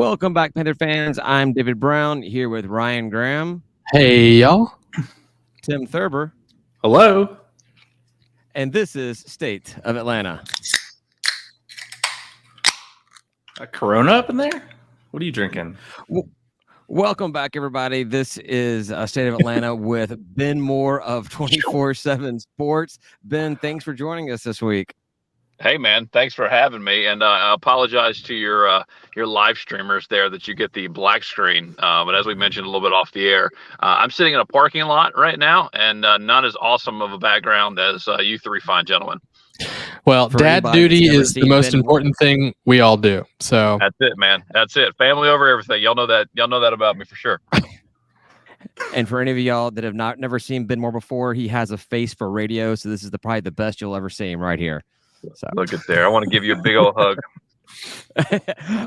Welcome back, Panther fans. I'm David Brown here with Ryan Graham. Hey, y'all. Tim Thurber. Hello. And this is State of Atlanta. A Corona up in there? What are you drinking? Welcome back, everybody. This is State of Atlanta with Ben Moore of 24/7 Sports. Ben, thanks for joining us this week. Hey, man, thanks for having me. And I apologize to your live streamers there that you get the black screen. But as we mentioned a little bit off the air, I'm sitting in a parking lot right now, and not as awesome of a background as you three fine gentlemen. Well, For dad duty is the most important thing we all do. So that's it, man. That's it. Family over everything. Y'all know that. Y'all know that about me for sure. And for any of y'all that have never seen Ben Moore before, he has a face for radio. So this is probably the best you'll ever see him right here. So. Look at there. I want to give you a big old hug.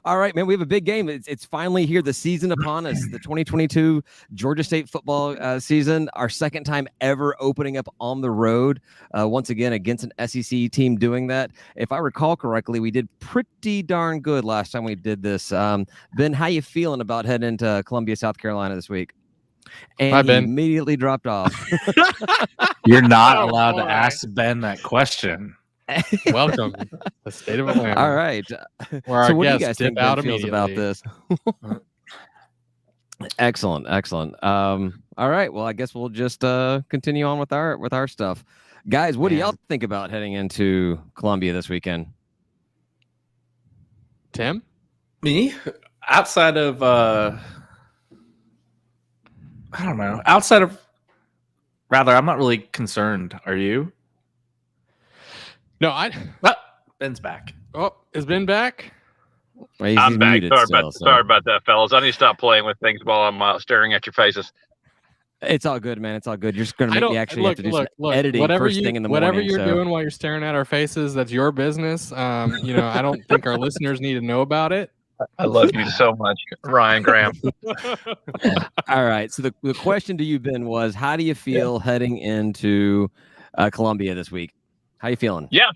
All right, man. We have a big game. It's finally here. The season upon us. The 2022 Georgia State football season. Our second time ever opening up on the road. Once again, against an SEC team doing that. If I recall correctly, we did pretty darn good last time we did this. Ben, how you feeling about heading into Columbia, South Carolina this week? And he immediately dropped off. You're not allowed to ask Ben that question. Welcome to the State of Atlanta. All right. So what do you guys think Ben feels about this? Excellent. All right. Well, I guess we'll just continue on with our stuff. Guys, what do y'all think about heading into Columbia this weekend? Tim? Me? Outside of I don't know. Outside of I'm not really concerned. Are you? No, Ben's back. Oh, is Ben back? Well, I'm back. Sorry about that, fellas. I need to stop playing with things while I'm staring at your faces. It's all good, man. It's all good. You're just going to make me actually have to do some editing first thing in the morning. Whatever you're doing while you're staring at our faces, that's your business. I don't think our listeners need to know about it. I love you so much, Ryan Graham. All right. So the question to you, Ben, was how do you feel heading into Columbia this week? How you feeling? Yeah,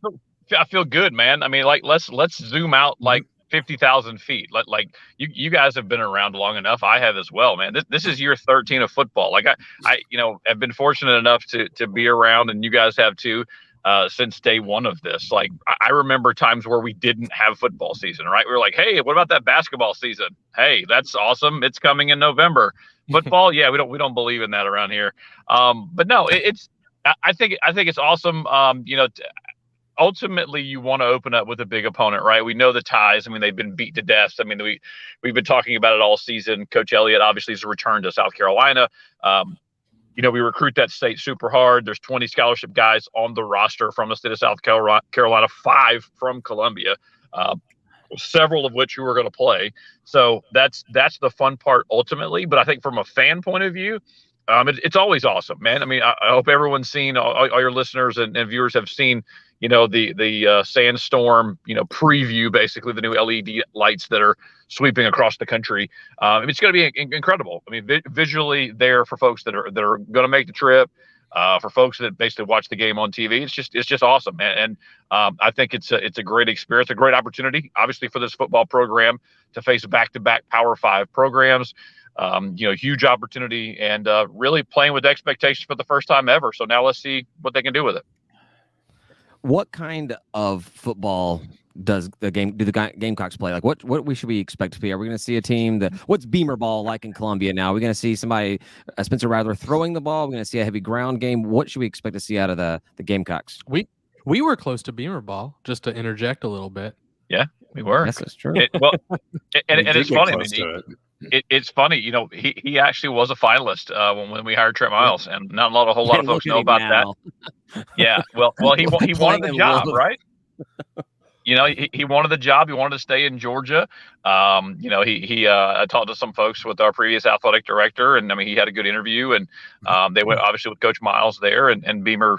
I feel good, man. I mean, let's zoom out 50,000 feet. Like you guys have been around long enough. I have as well, man. This is year 13 of football. Like I have been fortunate enough to be around, and you guys have too, since day one of this. Like I remember times where we didn't have football season, right? We were like, hey, what about that basketball season? Hey, that's awesome. It's coming in November. Football, yeah, we don't believe in that around here. But no, I think it's awesome. Ultimately, you want to open up with a big opponent, right? We know the ties. I mean, they've been beat to death. I mean, we've been talking about it all season. Coach Elliott obviously has returned to South Carolina. We recruit that state super hard. There's 20 scholarship guys on the roster from the state of South Carolina, 5 from Columbia, several of which you are going to play. So that's the fun part ultimately. But I think from a fan point of view, it's always awesome, man. I mean, I hope everyone's seen, all your listeners and viewers have seen, the sandstorm, preview, basically the new LED lights that are sweeping across the country. It's going to be incredible. I mean, visually there for folks that are going to make the trip, for folks that basically watch the game on TV. It's just awesome, man. And I think it's a great experience, a great opportunity, obviously, for this football program to face back-to-back Power 5 programs. Huge opportunity, and really playing with expectations for the first time ever. So now let's see what they can do with it. What kind of football do the Gamecocks play? Like what should we expect to be? Are we going to see a team what's Beamer ball like in Columbia now? Are we going to see somebody, Spencer Rattler, throwing the ball? Are we going to see a heavy ground game? What should we expect to see out of the Gamecocks? We were close to Beamer ball, just to interject a little bit. Yeah, we were. Yes, that's true. And it's funny. I mean, it's funny, he actually was a finalist when we hired Trent Miles, and not a whole lot of folks know about that. Yeah, well, he wanted the job, right? He wanted the job. He wanted to stay in Georgia. I talked to some folks with our previous athletic director, and I mean, he had a good interview, and they went obviously with Coach Miles there, and Beamer,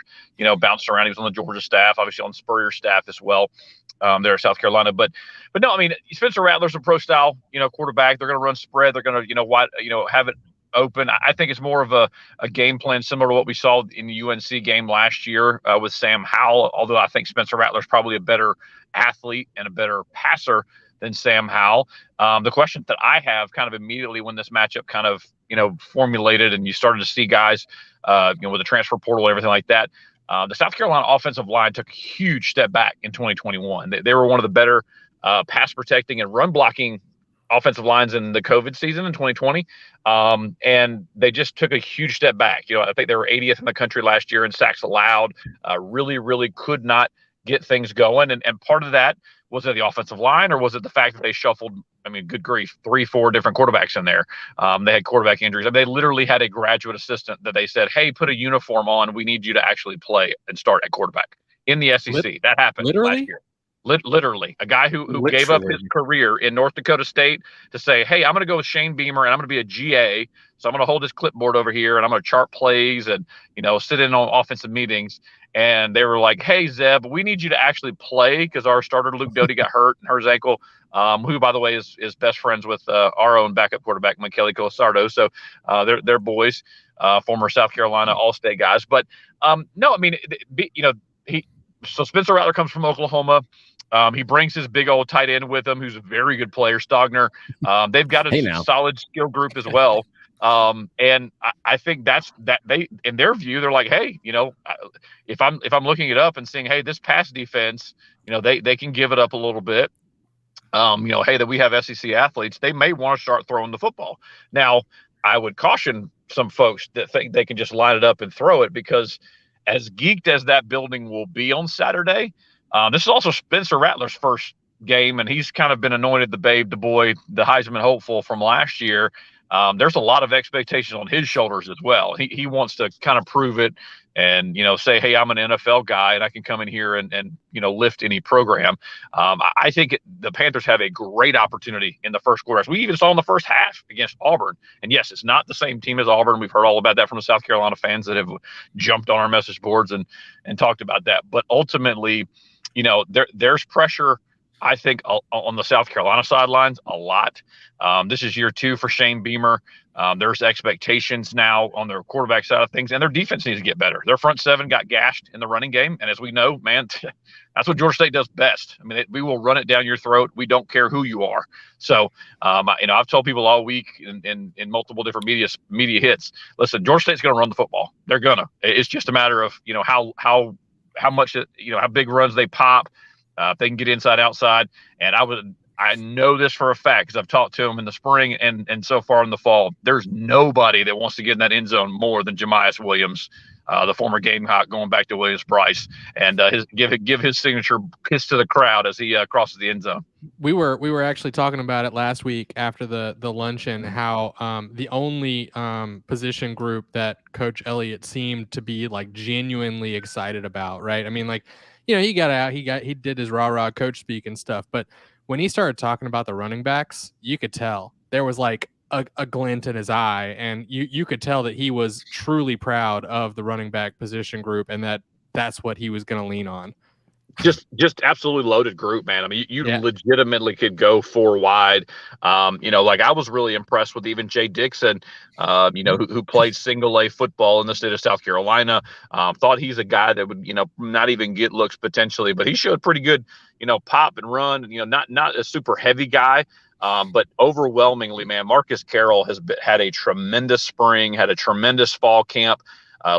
bounced around. He was on the Georgia staff, obviously on Spurrier's staff as well. There in South Carolina, but no, I mean, Spencer Rattler's a pro style, quarterback. They're going to run spread. They're going to, have it open. I think it's more of a game plan similar to what we saw in the UNC game last year with Sam Howell. Although I think Spencer Rattler's probably a better athlete and a better passer than Sam Howell. The question that I have kind of immediately when this matchup kind of, formulated and you started to see guys, with the transfer portal and everything like that, the South Carolina offensive line took a huge step back in 2021. They were one of the better pass protecting and run blocking offensive lines in the COVID season in 2020. And they just took a huge step back. I think they were 80th in the country last year in sacks allowed, really, really could not get things going. And part of that, was it the offensive line or was it the fact that they shuffled, good grief, 3-4 different quarterbacks in there? They had quarterback injuries. They literally had a graduate assistant that they said, hey, put a uniform on. We need you to actually play and start at quarterback in the SEC. That happened last year. Literally, a guy who gave up his career in North Dakota State to say, hey, I'm going to go with Shane Beamer and I'm going to be a GA. So I'm going to hold this clipboard over here and I'm going to chart plays and, sit in on offensive meetings. And they were like, hey, Zeb, we need you to actually play because our starter, Luke Doty, got hurt and hurt his ankle, who, by the way, is best friends with our own backup quarterback, Michele Colasardo. So they're boys, former South Carolina All-State guys. But no, so Spencer Rattler comes from Oklahoma. He brings his big old tight end with him, who's a very good player, Stogner. They've got a solid skill group as well. And I think that they, in their view, they're like, hey, if I'm looking it up and seeing, hey, this pass defense, they can give it up a little bit. Hey, that we have SEC athletes, they may want to start throwing the football. Now, I would caution some folks that think they can just line it up and throw it because as geeked as that building will be on Saturday, this is also Spencer Rattler's first game, and he's kind of been anointed the babe, the boy, the Heisman hopeful from last year. There's a lot of expectations on his shoulders as well. He wants to kind of prove it and, say, hey, I'm an NFL guy and I can come in here and lift any program. I think the Panthers have a great opportunity in the first quarter. As we even saw in the first half against Auburn. And yes, it's not the same team as Auburn. We've heard all about that from the South Carolina fans that have jumped on our message boards and talked about that. But ultimately, there's pressure, I think, on the South Carolina sidelines a lot. This is year 2 for Shane Beamer. There's expectations now on their quarterback side of things, and their defense needs to get better. Their front 7 got gashed in the running game, and as we know, man, that's what Georgia State does best. We will run it down your throat. We don't care who you are. So, I've told people all week in multiple different media hits, listen, Georgia State's going to run the football. They're gonna. It's just a matter of how much how big runs they pop. If they can get inside, outside, and I know this for a fact because I've talked to them in the spring and so far in the fall. There's nobody that wants to get in that end zone more than Jemias Williams, the former Gamehawk, going back to Williams-Brice, and give his signature kiss to the crowd as he crosses the end zone. We were actually talking about it last week after the luncheon, how the only position group that Coach Elliott seemed to be like genuinely excited about, right? He got out, he did his rah-rah coach speak and stuff, but when he started talking about the running backs, you could tell there was like a glint in his eye, and you could tell that he was truly proud of the running back position group, and that's what he was going to lean on. Just absolutely loaded group, man. You legitimately could go 4 wide. I was really impressed with even Jay Dixon, who played single A football in the state of South Carolina. Thought he's a guy that would, not even get looks potentially, but he showed pretty good, pop and run. Not a super heavy guy. But overwhelmingly, man, Marcus Carroll has had a tremendous spring, had a tremendous fall camp.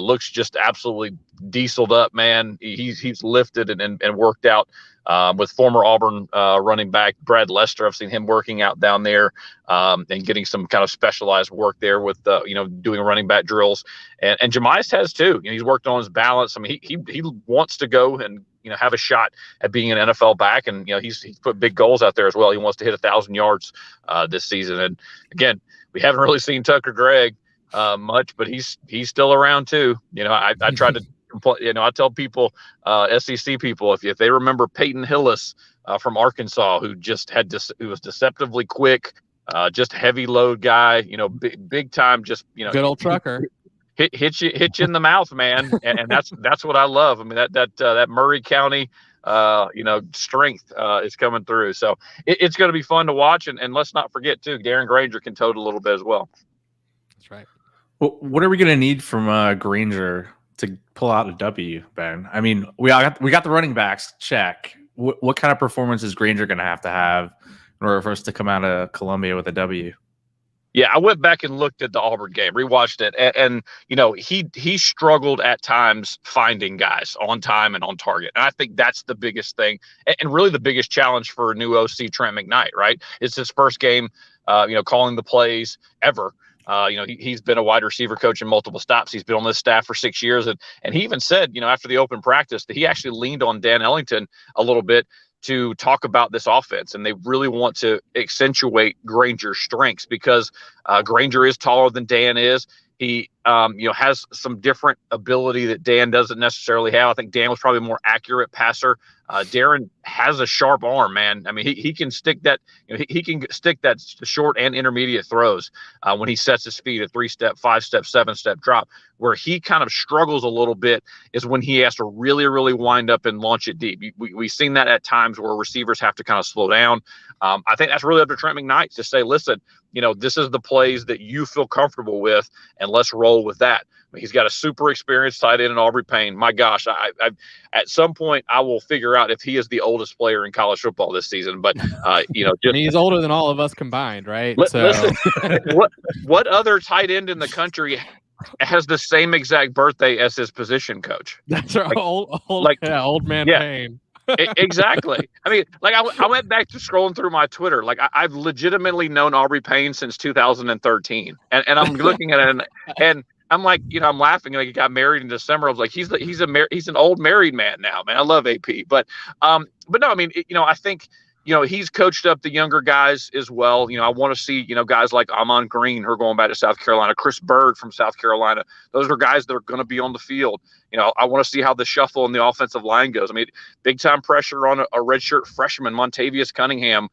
Looks just absolutely dieseled up, man. He's lifted and worked out with former Auburn running back Brad Lester. I've seen him working out down there and getting some kind of specialized work there with doing running back drills. And Jemias has too. He's worked on his balance. He wants to go and have a shot at being an NFL back, and he's put big goals out there as well. He wants to hit 1,000 yards this season. And again, we haven't really seen Tucker Gregg much, but he's still around too. I tried to I tell people, SEC people, if they remember Peyton Hillis from Arkansas, who was deceptively quick, just heavy load guy, big time, just good old trucker. Hit you in the mouth, man, and that's what I love. That Murray County strength is coming through. So it's going to be fun to watch, and let's not forget too, Darren Granger can tote a little bit as well. That's right. Well, what are we going to need from Granger to pull out a W, Ben? We got the running backs check. What kind of performance is Granger going to have in order for us to come out of Columbia with a W. Yeah, I went back and looked at the Auburn game, rewatched it, and he struggled at times finding guys on time and on target, and I think that's the biggest thing, and really the biggest challenge for new OC Trent McKnight. Right, it's his first game, calling the plays ever. He's been a wide receiver coach in multiple stops. He's been on this staff for 6 years, and he even said, after the open practice, that he actually leaned on Dan Ellington a little bit to talk about this offense, and they really want to accentuate Granger's strengths because Granger is taller than Dan is. He, has some different ability that Dan doesn't necessarily have. I think Dan was probably a more accurate passer. Darren has a sharp arm, man. I mean, he can stick that. He can stick that short and intermediate throws when he sets his feet, a 3-step, 5-step, 7-step drop. Where he kind of struggles a little bit is when he has to really, really wind up and launch it deep. We've seen that at times where receivers have to kind of slow down. I think that's really up to Trent McKnight to say, listen, this is the plays that you feel comfortable with, and let's roll with that. He's got a super experienced tight end in Aubrey Payne. My gosh, I at some point I will figure out if he is the oldest player in college football this season. But and he's older than all of us combined, right? Listen, what other tight end in the country has the same exact birthday as his position coach? That's right, old man Payne. Exactly. I mean, I went back to scrolling through my Twitter. I've legitimately known Aubrey Payne since 2013, and I'm looking at it and I'm like, I'm laughing. Like, he got married in December. I was like, he's an old married man now, man. I love AP, but no, I mean, I think. He's coached up the younger guys as well. I want to see, guys like Amon Green, who are going back to South Carolina, Chris Bird from South Carolina. Those are guys that are going to be on the field. I want to see how the shuffle in the offensive line goes. I mean, big time pressure on a redshirt freshman, Montavious Cunningham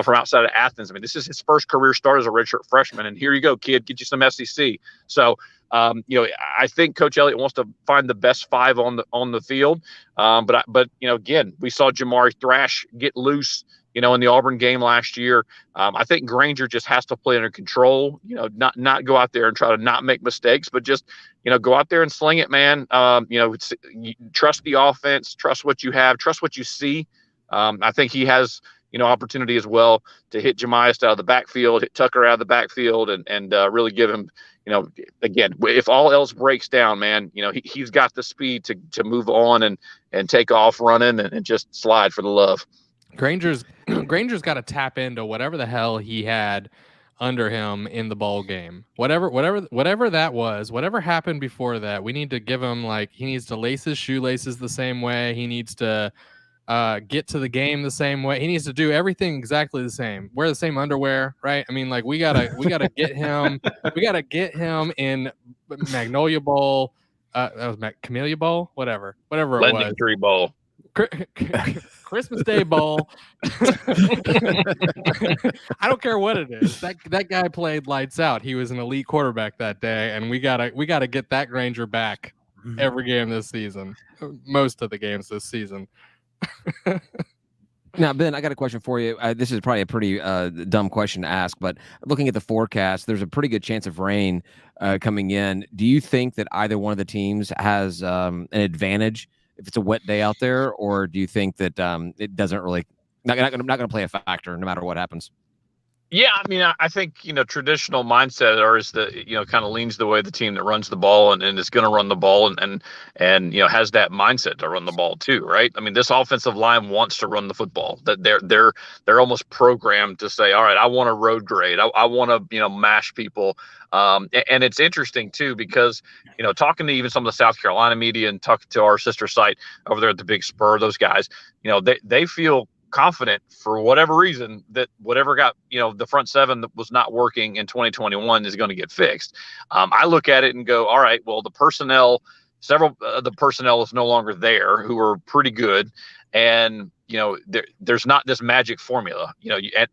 from outside of Athens. I mean, this is his first career start as a redshirt freshman. And here you go, kid, get you some SEC. So, I think Coach Elliott wants to find the best 5 on the field. But again, we saw Jamari Thrash get loose, in the Auburn game last year. I think Granger just has to play under control, not go out there and try to not make mistakes, but just, go out there and sling it, man. Trust the offense, trust what you have, trust what you see. I think he has, opportunity as well to hit Jemias out of the backfield, hit Tucker out of the backfield, and really give him, again, if all else breaks down, man, he's got the speed to move on and take off running and just slide for the love. Granger's got to tap into whatever the hell he had under him in the bowl game. Whatever that was, whatever happened before that, we need to give him, he needs to lace his shoelaces the same way. He needs to get to the game the same way. He needs to do everything exactly the same. Wear the same underwear, right? I mean, we gotta get him. We gotta get him in Magnolia Bowl. That was Camellia Bowl, whatever it was. Lending Tree Bowl. Christmas Day Bowl. I don't care what it is. That guy played lights out. He was an elite quarterback that day, and we gotta get that Granger back every game this season. Most of the games this season. Now, Ben, I got a question for you. This is probably a pretty dumb question to ask, but looking at the forecast, there's a pretty good chance of rain coming in. Do you think that either one of the teams has an advantage if it's a wet day out there, or do you think that it doesn't really not going to play a factor no matter what happens? Yeah, I mean, I think, traditional mindset is that, kind of leans the way the team that runs the ball and is going to run the ball and has that mindset to run the ball too, right? I mean, this offensive line wants to run the football. That they're almost programmed to say, all right, I want to road grade. I want to, mash people. And it's interesting too, because, talking to even some of the South Carolina media and talking to our sister site over there at the Big Spur, those guys, they feel confident for whatever reason that whatever got the front seven that was not working in 2021 is going to get fixed. I look at it and go, all right, well, several of the personnel is no longer there who are pretty good, and there's not this magic formula,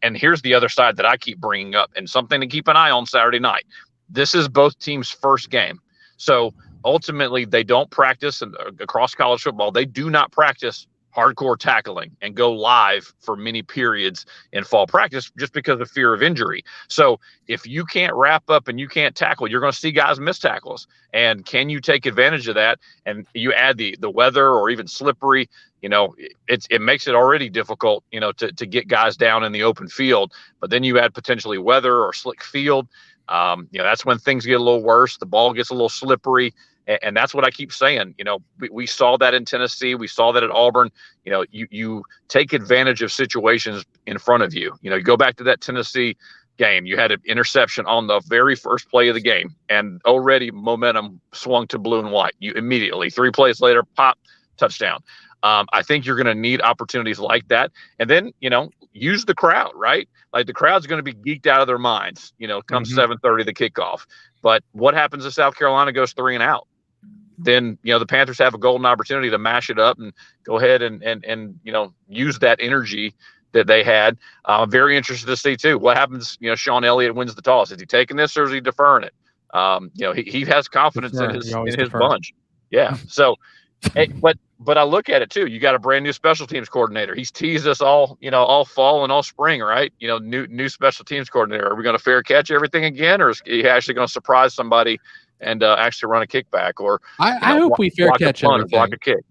and here's the other side that I keep bringing up, and something to keep an eye on Saturday night. This is both teams' first game, so ultimately they don't practice, and across college football they do not practice hardcore tackling and go live for many periods in fall practice just because of fear of injury. So if you can't wrap up and you can't tackle, you're going to see guys miss tackles. And can you take advantage of that? And you add the weather or even slippery, it makes it already difficult, to get guys down in the open field. But then you add potentially weather or slick field. That's when things get a little worse. The ball gets a little slippery. And that's what I keep saying. We saw that in Tennessee. We saw that at Auburn. You take advantage of situations in front of you. You go back to that Tennessee game. You had an interception on the very first play of the game, and already momentum swung to blue and white. You immediately, 3 plays later, pop, touchdown. I think you're going to need opportunities like that. And then, use the crowd, right? Like the crowd's going to be geeked out of their minds, come 7:30 the kickoff. But what happens if South Carolina goes 3 and out? Then, the Panthers have a golden opportunity to mash it up and go ahead and use that energy that they had. I'm very interested to see too what happens. Sean Elliott wins the toss. Is he taking this or is he deferring it? He has confidence in his bunch. Yeah. So, but I look at it too. You got a brand new special teams coordinator. He's teased us all fall and all spring, right? New special teams coordinator. Are we going to fair catch everything again, or is he actually going to surprise somebody and actually run a kickback? Or I hope we fair catch everything. Block a kick.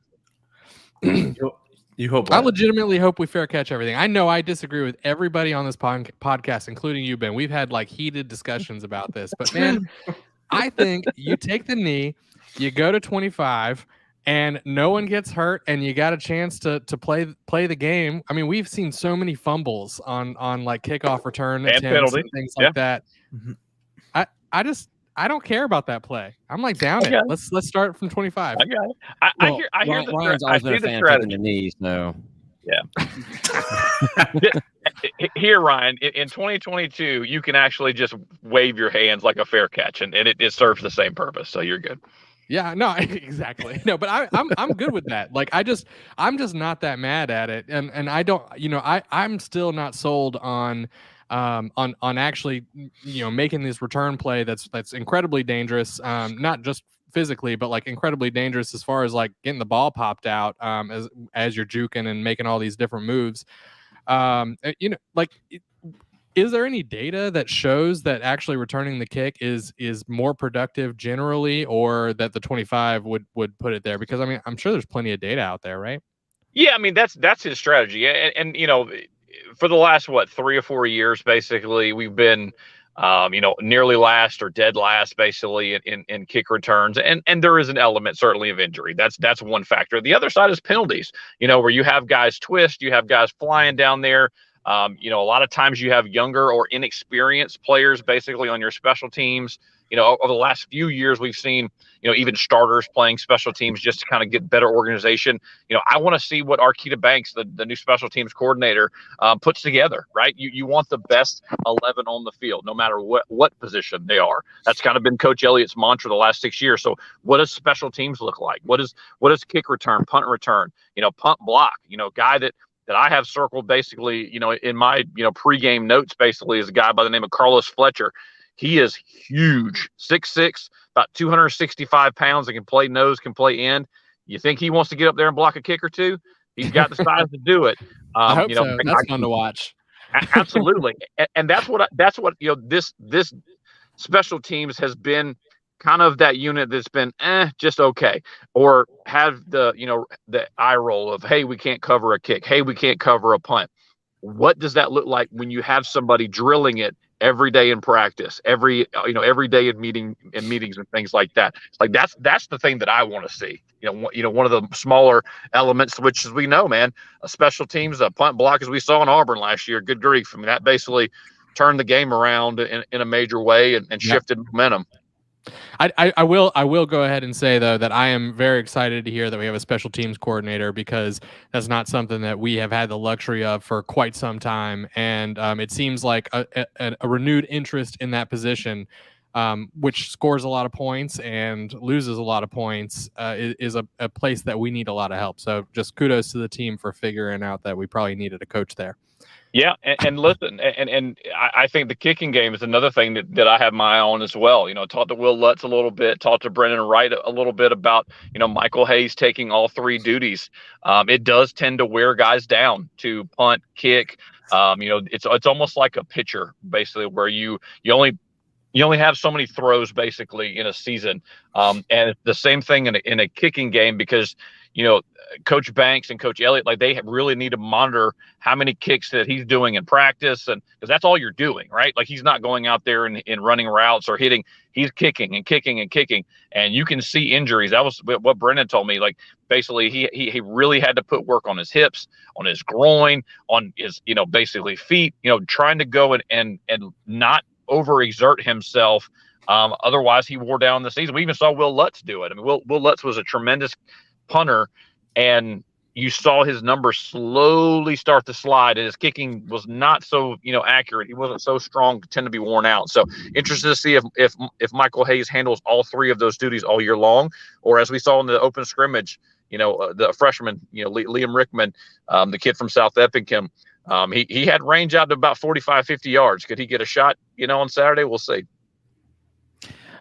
You hope. I legitimately hope we fair catch everything. I know I disagree with everybody on this podcast, including you, Ben. We've had heated discussions about this, but man, I think you take the knee, you go to 25, and no one gets hurt, and you got a chance to play the game. I mean, we've seen so many fumbles on kickoff return and attempts penalty. And things like that. Mm-hmm. I don't care about that play. I'm down it. Let's start from 25. I got it. I hear Ryan's always been a fan of taking the knees, so yeah. Here, Ryan, in 2022, you can actually just wave your hands like a fair catch, and it serves the same purpose. So you're good. Yeah, no, exactly. No, but I'm good with that. I'm just not that mad at it, and I don't, I'm still not sold on actually, making this return play that's incredibly dangerous, not just physically, but incredibly dangerous as far as getting the ball popped out, as you're juking and making all these different moves. Is there any data that shows that actually returning the kick is more productive generally, or that the 25 would put it there? Because I'm sure there's plenty of data out there, right? Yeah, that's his strategy, and for the last 3 or 4 years, basically, we've been nearly last or dead last, basically, in kick returns, and there is an element certainly of injury. That's one factor. The other side is penalties. Where you have guys twist, you have guys flying down there. A lot of times you have younger or inexperienced players basically on your special teams. Over the last few years, we've seen, even starters playing special teams just to kind of get better organization. I want to see what Arkita Banks, the new special teams coordinator, puts together, right? You want the best 11 on the field, no matter what position they are. That's kind of been Coach Elliott's mantra the last 6 years. So what does special teams look like? What does kick return, punt return, punt block, guy that I have circled basically, in my, pregame notes basically is a guy by the name of Carlos Fletcher. He is huge, 6'6", about 265 pounds, and can play nose, can play end. You think he wants to get up there and block a kick or two? He's got the size to do it. I hope so. That's fun to watch. Absolutely. And that's what this special teams has been, kind of that unit that's been just okay, or have the eye roll of, hey, we can't cover a kick, hey, we can't cover a punt. What does that look like when you have somebody drilling it every day in practice, every day in meetings and things like that? That's the thing that I want to see. One of the smaller elements, which, as we know, man, a special teams, a punt block, as we saw in Auburn last year. Good grief! I mean, that basically turned the game around in a major way and shifted momentum. I will go ahead and say, though, that I am very excited to hear that we have a special teams coordinator, because that's not something that we have had the luxury of for quite some time. And it seems like a renewed interest in that position, which scores a lot of points and loses a lot of points, is a place that we need a lot of help. So just kudos to the team for figuring out that we probably needed a coach there. Yeah, and listen, and I think the kicking game is another thing that I have my eye on as well. Talked to Will Lutz a little bit, talked to Brennan Wright a little bit about Michael Hayes taking all three duties. It does tend to wear guys down to punt, kick. It's almost like a pitcher basically, where you only have so many throws basically in a season. And the same thing in a kicking game, because Coach Banks and Coach Elliott, like, they really need to monitor how many kicks that he's doing in practice, and because that's all you're doing, right? Like, he's not going out there and running routes or hitting. He's kicking and kicking and kicking, and you can see injuries. That was what Brennan told me. Like, basically he really had to put work on his hips, on his groin, on his basically feet, trying to go and not overexert himself. Otherwise, he wore down the season. We even saw Will Lutz do it. I mean, Will Lutz was a tremendous punter, and you saw his numbers slowly start to slide, and his kicking was not so accurate. He wasn't so strong, tend to be worn out. So interested to see if Michael Hayes handles all three of those duties all year long, or as we saw in the open scrimmage, the freshman, Liam Rickman, the kid from South Effingham. He had range out to about 45, 50 yards. Could he get a shot, on Saturday? We'll see.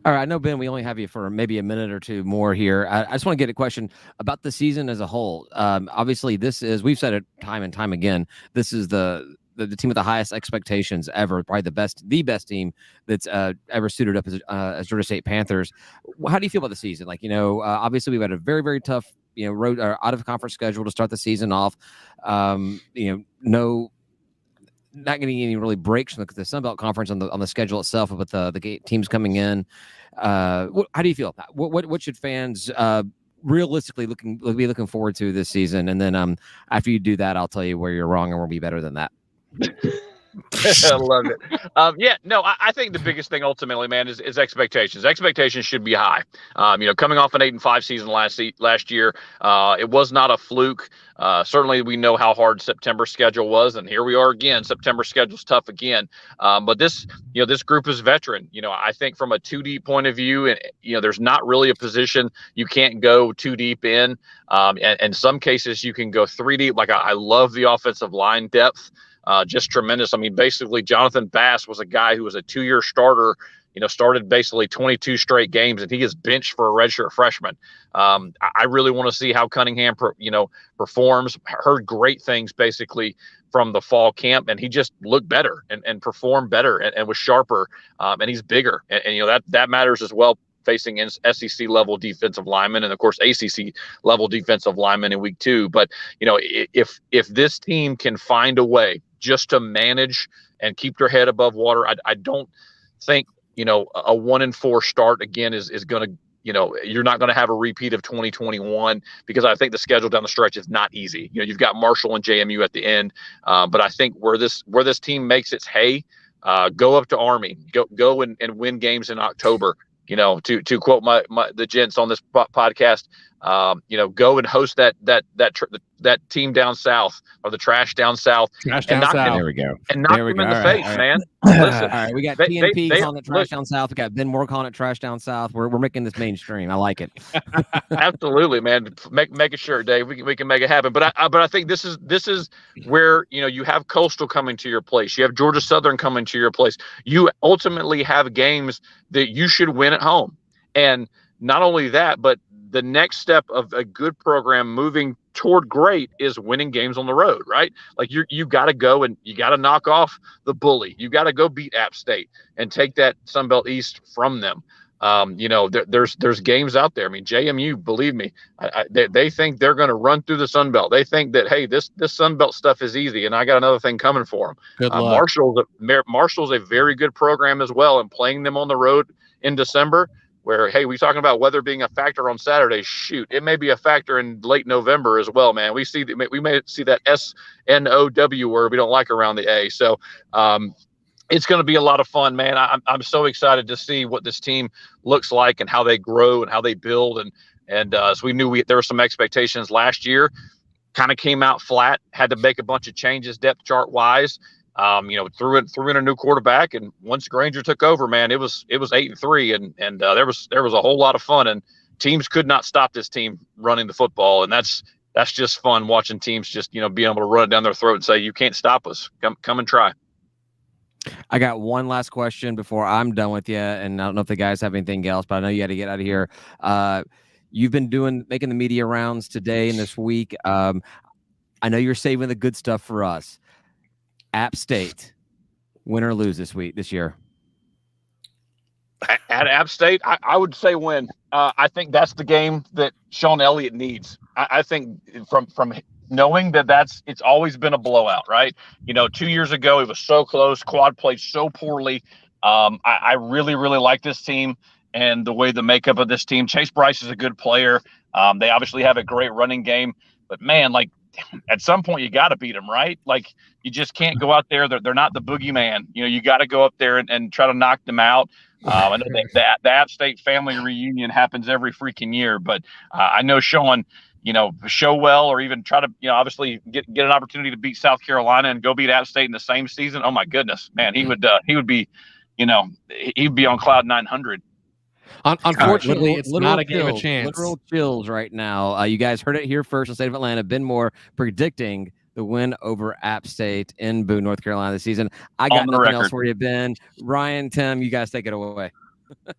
All right. I know, Ben, we only have you for maybe a minute or two more here. I just want to get a question about the season as a whole. Obviously, we've said it time and time again, this is the team with the highest expectations ever, probably the best team that's ever suited up as Georgia State Panthers. How do you feel about the season? Like, obviously we've had a very, very tough, road or out of conference schedule to start the season off. Not getting any really breaks from the Sun Belt Conference on the schedule itself, but the teams coming in. How do you feel? What should fans realistically be looking forward to this season? And then after you do that, I'll tell you where you're wrong and we'll be better than that. I love it. I think the biggest thing ultimately, man, is expectations. Expectations should be high. Coming off an 8-5 season last year, it was not a fluke. Certainly, we know how hard September schedule was, and here we are again. September schedule's tough again. But this group is veteran. I think from a 2D point of view, and there's not really a position you can't go 2 deep in. And in some cases, you can go 3 deep. Like, I love the offensive line depth. Just tremendous. I mean, basically, Jonathan Bass was a guy who was a 2-year starter, started basically 22 straight games, and he is benched for a redshirt freshman. I really want to see how Cunningham, performs. Heard great things basically from the fall camp, and he just looked better and performed better and was sharper, and he's bigger. And that matters as well, facing SEC level defensive linemen and of course ACC level defensive linemen in week 2. But if this team can find a way just to manage and keep their head above water, I don't think a 1-4 start again is going to, you're not going to have a repeat of 2021, because I think the schedule down the stretch is not easy. You've got Marshall and JMU at the end, but I think where this team makes its hay, go up to Army, go and win games in October. To quote the gents on this podcast, go and host that team down south, or the trash down south. There we go. And knock them in the face, man. Listen, all right, we got TNP calling it trash down south. We got Ben Moore calling it trash down south. We're making this mainstream. I like it. Absolutely, man. Make a shirt, Dave. We can make it happen. But I think this is where you have Coastal coming to your place. You have Georgia Southern coming to your place. You ultimately have games that you should win at home. And not only that, but the next step of a good program moving toward great is winning games on the road, right? Like, you got to go and you got to knock off the bully. You got to go beat App State and take that Sun Belt East from them. There's games out there. I mean, JMU, believe me, they think they're going to run through the Sun Belt. They think that, hey, this Sun Belt stuff is easy, and I got another thing coming for them. Good luck. Marshall's a very good program as well, and playing them on the road in December, where, hey, we're talking about weather being a factor on Saturday. Shoot, it may be a factor in late November as well, man. We may see that SNOW word we don't like around the A. So it's going to be a lot of fun, man. I'm so excited to see what this team looks like and how they grow and how they build. And as we knew, there were some expectations last year, kind of came out flat, had to make a bunch of changes depth chart wise. Threw in a new quarterback, and once Granger took over, man, it was 8-3, and there was a whole lot of fun, and teams could not stop this team running the football, and that's that's just fun watching teams just, being able to run it down their throat and say, you can't stop us. Come and try. I got one last question before I'm done with you, and I don't know if the guys have anything else, but I know you had to get out of here. You've been making the media rounds today and this week. I know you're saving the good stuff for us. App State, win or lose this year? At App State, I would say win. I think that's the game that Sean Elliott needs. I think from knowing that it's always been a blowout, right? 2 years ago, it was so close. Quad played so poorly. I really, really like this team and the way the makeup of this team. Chase Bryce is a good player. They obviously have a great running game, but man, like at some point you got to beat them, right? Like you just can't go out there. They're not the boogeyman. You got to go up there and try to knock them out. I know the App State family reunion happens every freaking year, but I know Sean, show well or even try to, obviously get an opportunity to beat South Carolina and go beat App State in the same season. Oh my goodness, man, he would be, he'd be on cloud 900. Unfortunately, it's not a game of chance. Literal chills right now. You guys heard it here first in the state of Atlanta. Ben Moore predicting the win over App State in Boone, North Carolina this season. I got nothing else for you, Ben. Ryan, Tim, you guys take it away.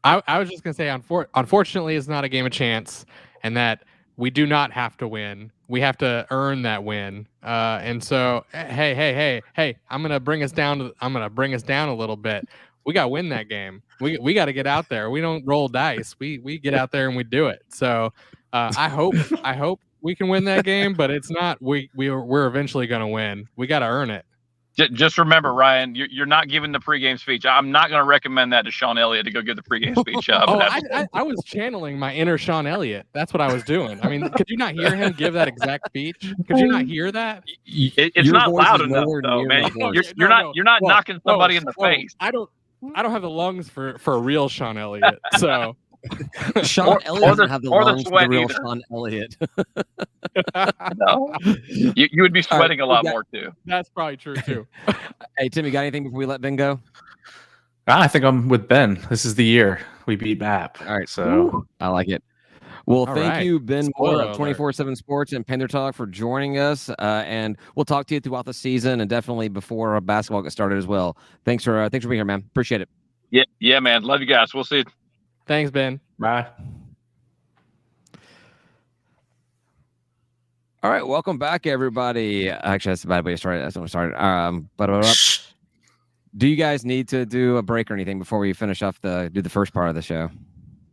I was just going to say, unfortunately, it's not a game of chance, and that we do not have to win. We have to earn that win. And so, hey, I'm going to bring us down a little bit. We got to win that game. We got to get out there. We don't roll dice. We get out there and we do it. So I hope we can win that game, but it's not. We're eventually going to win. We got to earn it. Just remember, Ryan, you're not giving the pregame speech. I'm not going to recommend that to Sean Elliott to go give the pregame speech. I was channeling my inner Sean Elliott. That's what I was doing. I mean, could you not hear him give that exact speech? Could you not hear that? It's not loud enough, though, man. You're not knocking somebody in the face. I don't have the lungs for a real Sean Elliott. So Sean Elliott doesn't have the lungs for the real either. Sean Elliott. No, you would be sweating a lot more too. That's probably true too. Hey Tim, you got anything before we let Ben go? I think I'm with Ben. This is the year we beat App. All right, so I like it. Well, thank you, Ben Moore of 24/7 Sports and PantherTalk for joining us, and we'll talk to you throughout the season and definitely before basketball gets started as well. Thanks for being here, man. Appreciate it. Yeah, man. Love you guys. We'll see you. Thanks, Ben. Bye. All right, welcome back, everybody. Actually, that's a bad way to start. That's when we started. Do you guys need to do a break or anything before we finish off do the first part of the show?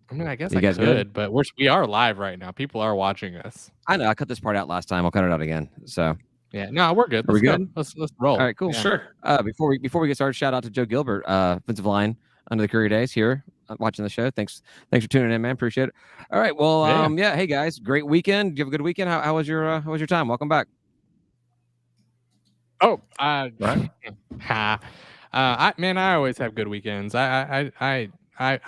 I mean, I guess I could, but we are live right now. People are watching us. I know. I cut this part out last time. I'll cut it out again. So yeah, no, we're good. Are we good? Let's roll. All right, cool. Yeah. Sure. Before we get started, shout out to Joe Gilbert, offensive line under the Courier Days here, watching the show. Thanks for tuning in, man. Appreciate it. All right. Well, yeah. Hey guys, great weekend. Did you have a good weekend? How was your time? Welcome back. Oh, right. I always have good weekends. I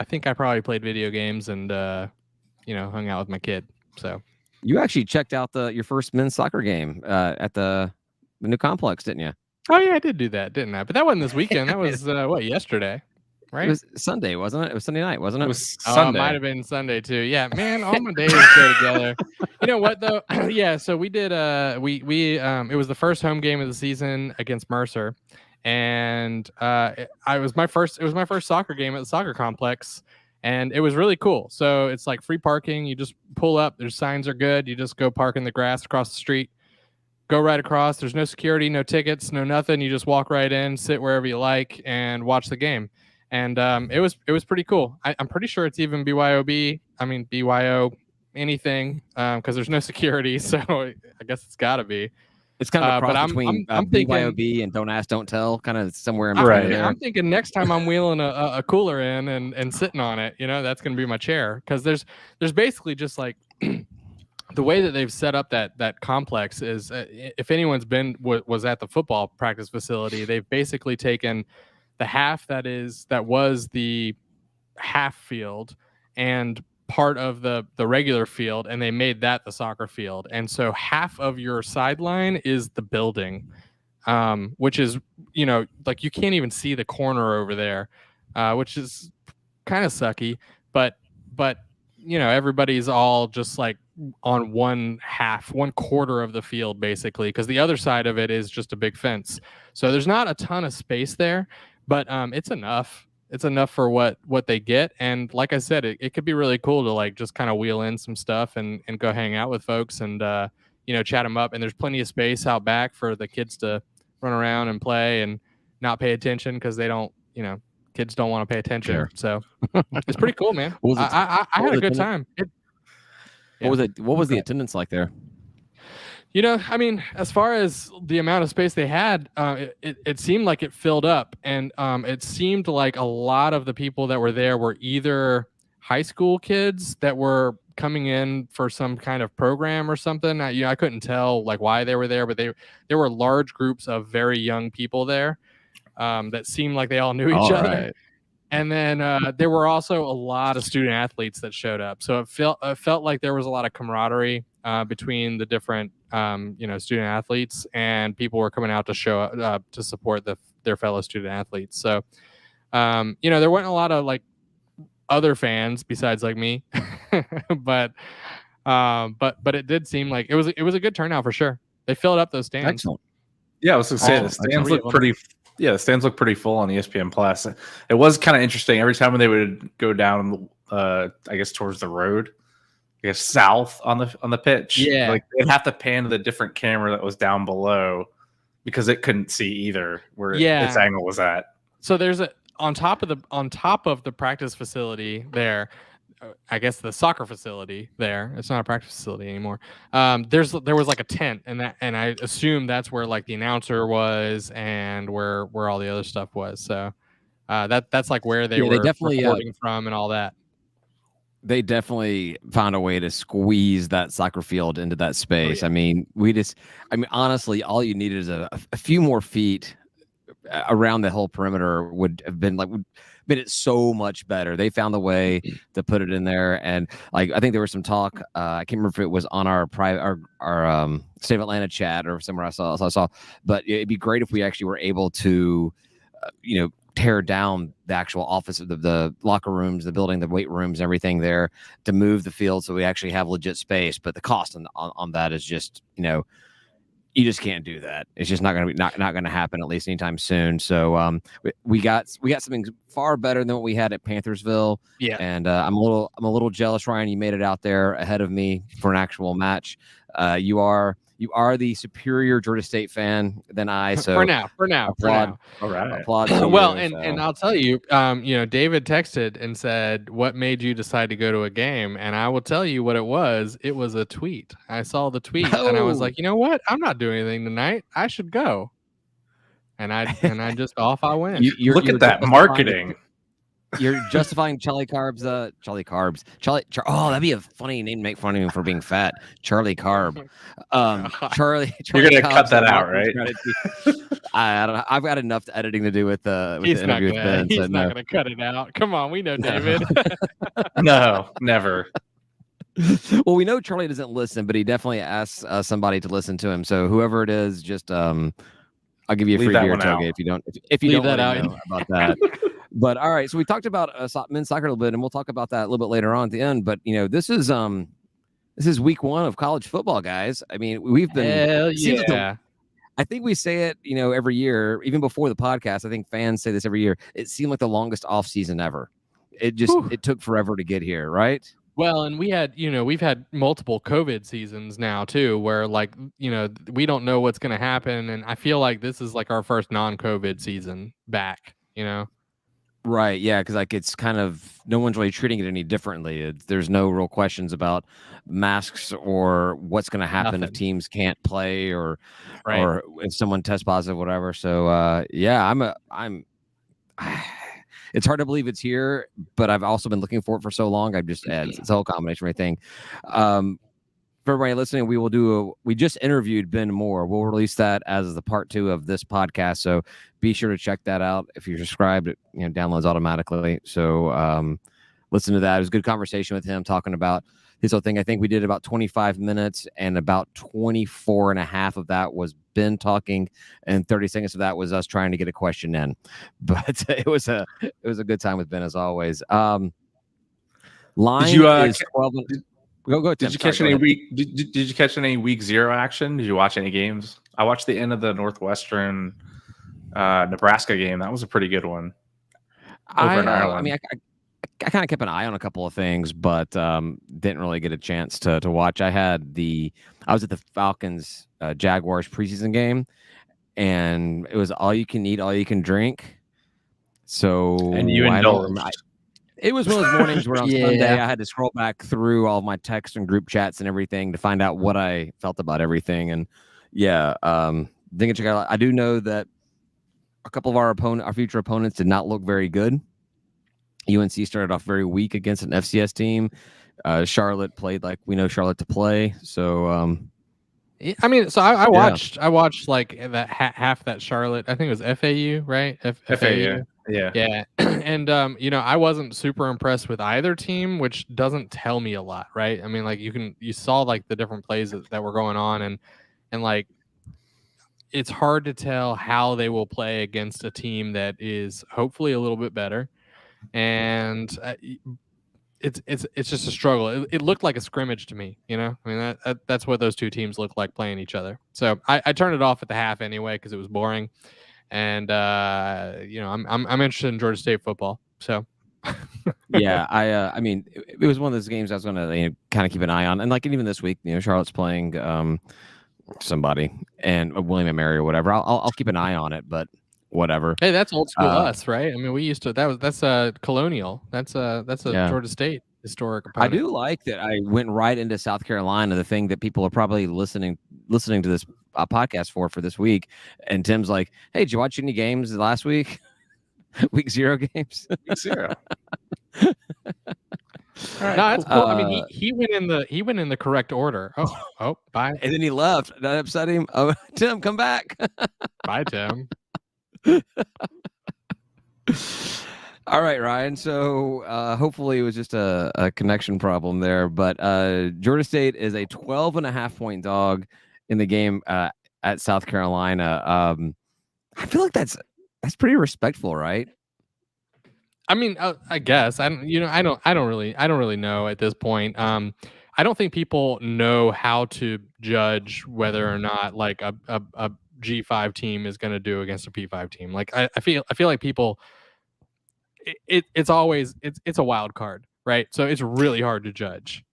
think I probably played video games and hung out with my kid. So you actually checked out your first men's soccer game at the new complex, didn't you? Oh yeah, I did do that, didn't I? But that wasn't this weekend. That was yesterday, right? It was Sunday, wasn't it? It was Sunday night, wasn't it? It was Sunday. It might have been Sunday too. Yeah, man, all my days go together. You know what though? Yeah, so we did. It was the first home game of the season against Mercer. And it was my first soccer game at the soccer complex, and it was really cool. So it's like free parking. You just pull up. Their signs are good. You just go park in the grass across the street. Go right across. There's no security, no tickets, no nothing. You just walk right in, sit wherever you like, and watch the game. And it was pretty cool. I'm pretty sure it's even BYO anything because there's no security. So I guess it's got to be. It's kind of a cross between BYOB and Don't Ask, Don't Tell, kind of somewhere in between there. I'm thinking next time I'm wheeling a cooler in and sitting on it, that's going to be my chair. Because there's basically just like the way that they've set up that complex is if anyone's was at the football practice facility, they've basically taken the half that was the half field and part of the regular field, and they made that the soccer field. And so half of your sideline is the building, which is, like you can't even see the corner over there, which is kind of sucky, but everybody's all just like on one quarter of the field basically, because the other side of it is just a big fence. So there's not a ton of space there, but it's enough. It's enough for what they get. And like I said, it could be really cool to like just kind of wheel in some stuff and go hang out with folks and chat them up. And there's plenty of space out back for the kids to run around and play and not pay attention because they don't, kids don't want to pay attention. Sure. So it's pretty cool, man. I had a good time. What was the attendance like there? I mean, as far as the amount of space they had, it seemed like it filled up. And it seemed like a lot of the people that were there were either high school kids that were coming in for some kind of program or something. I couldn't tell like why they were there, but there were large groups of very young people there that seemed like they all knew each other. Right. And then there were also a lot of student athletes that showed up. So it felt like there was a lot of camaraderie between the different student athletes, and people were coming out to show up to support their fellow student athletes. So there weren't a lot of like other fans besides like me, but it did seem like it was a good turnout for sure. They filled up those stands. Excellent. Yeah, I was going to say the stands look pretty. Yeah, the stands look pretty full on ESPN Plus. It was kind of interesting. Every time when they would go down, I guess towards the road, I guess south on the pitch. Yeah, like they'd have to pan to the different camera that was down below because it couldn't see either where its angle was at. So there's on top of the practice facility there. I guess the soccer facility there. It's not a practice facility anymore. There was like a tent, and I assume that's where like the announcer was and where all the other stuff was. So that's like where they were recording from and all that. They definitely found a way to squeeze that soccer field into that space. Oh, yeah. I mean, honestly, all you needed is a few more feet around the whole perimeter would have been made it so much better. They found the way to put it in there, and like I think there was some talk. I can't remember if it was on our private our State of Atlanta chat or somewhere I saw. But it'd be great if we actually were able to, tear down the actual office of the locker rooms, the building, the weight rooms, everything there to move the field so we actually have legit space. But the cost on that is just you just can't do that. It's just not going to happen, at least anytime soon. So we got something far better than what we had at Panthersville. Yeah. And I'm a little jealous, Ryan. You made it out there ahead of me for an actual match. You are the superior Georgia State fan than I. So for now. All right. Applaud well, and I'll tell you, David texted and said, "What made you decide to go to a game?" And I will tell you what it was. It was a tweet. I saw the tweet and I was like, you know what? I'm not doing anything tonight. I should go. And I just off I went. Look at that marketing. You're justifying Charlie Carb's. Oh, that'd be a funny name to make fun of him for being fat. Charlie Carb. Charlie. You're gonna cut that out, right? I don't know. I've got enough editing to do with the interview with Ben. He's not gonna cut it out. Come on, we know David. No, never. Well, we know Charlie doesn't listen, but he definitely asks somebody to listen to him. So whoever it is, just I'll give you a free beer, Toge, if you don't leave that out know about that. But all right, so we talked about men's soccer a little bit, and we'll talk about that a little bit later on at the end. But this is week 1 of college football, guys. I mean, we've been hell yeah. I think we say it, every year, even before the podcast. I think fans say this every year. It seemed like the longest off season ever. It took forever to get here, right? Well, and we've had multiple COVID seasons now too, where we don't know what's going to happen, and I feel like this is like our first non-COVID season back. Right, yeah, because it's kind of no one's really treating it any differently. There's no real questions about masks or what's going to happen if teams can't play or if someone tests positive, whatever. So I'm. It's hard to believe it's here, but I've also been looking for it for so long. It's a whole combination of everything. For everybody listening, we just interviewed Ben Moore. We'll release that as the part 2 of this podcast. So be sure to check that out. If you're subscribed, it downloads automatically. So listen to that. It was a good conversation with him talking about his whole thing. I think we did about 25 minutes, and about 24 and a half of that was Ben talking, and 30 seconds of that was us trying to get a question in. But it was a good time with Ben as always. Line Did you is 12. Go. Did you catch any week? Did you catch any week 0 action? Did you watch any games? I watched the end of the Northwestern Nebraska game. That was a pretty good one. Over in Ireland. I mean, I kind of kept an eye on a couple of things, but didn't really get a chance to watch. I was at the Falcons Jaguars preseason game, and it was all you can eat, all you can drink. So and you indulged. It was one of those mornings where on Sunday I had to scroll back through all of my texts and group chats and everything to find out what I felt about everything. And didn't check out. I do know that a couple of our future opponents did not look very good. UNC started off very weak against an FCS team. Charlotte played like we know Charlotte to play. So I mean, so I watched like that half that Charlotte. I think it was FAU, right? FAU. Yeah. And I wasn't super impressed with either team, which doesn't tell me a lot, right? I mean, like you saw like the different plays that were going on, and like it's hard to tell how they will play against a team that is hopefully a little bit better, and it's just a struggle. It looked like a scrimmage to me, I mean that's what those two teams look like playing each other. So I turned it off at the half anyway because it was boring. And I'm interested in Georgia State football. So yeah, I mean, it was one of those games I was going to kind of keep an eye on, and like even this week, Charlotte's playing somebody and William and Mary or whatever. I'll keep an eye on it, but whatever. Hey, that's old school us, right? I mean, we used to that's Colonial. That's a Georgia State historic opponent. I do like that I went right into South Carolina, the thing that people are probably listening to this podcast for this week. And Tim's like, hey, did you watch any games last week? Week 0 games? Week 0. Right, no, that's cool. I mean, he went in the correct order. Oh, bye. And then he left. That upset him. Oh, Tim, come back. Bye, Tim. All right, Ryan. So hopefully it was just a connection problem there. But Georgia State is a 12.5-point dog in the game at South Carolina. I feel like that's pretty respectful, right? I mean, I guess I don't really know at this point. I don't think people know how to judge whether or not like a G5 team is going to do against a P5 team. Like I feel like people. It's always a wild card, right? So it's really hard to judge.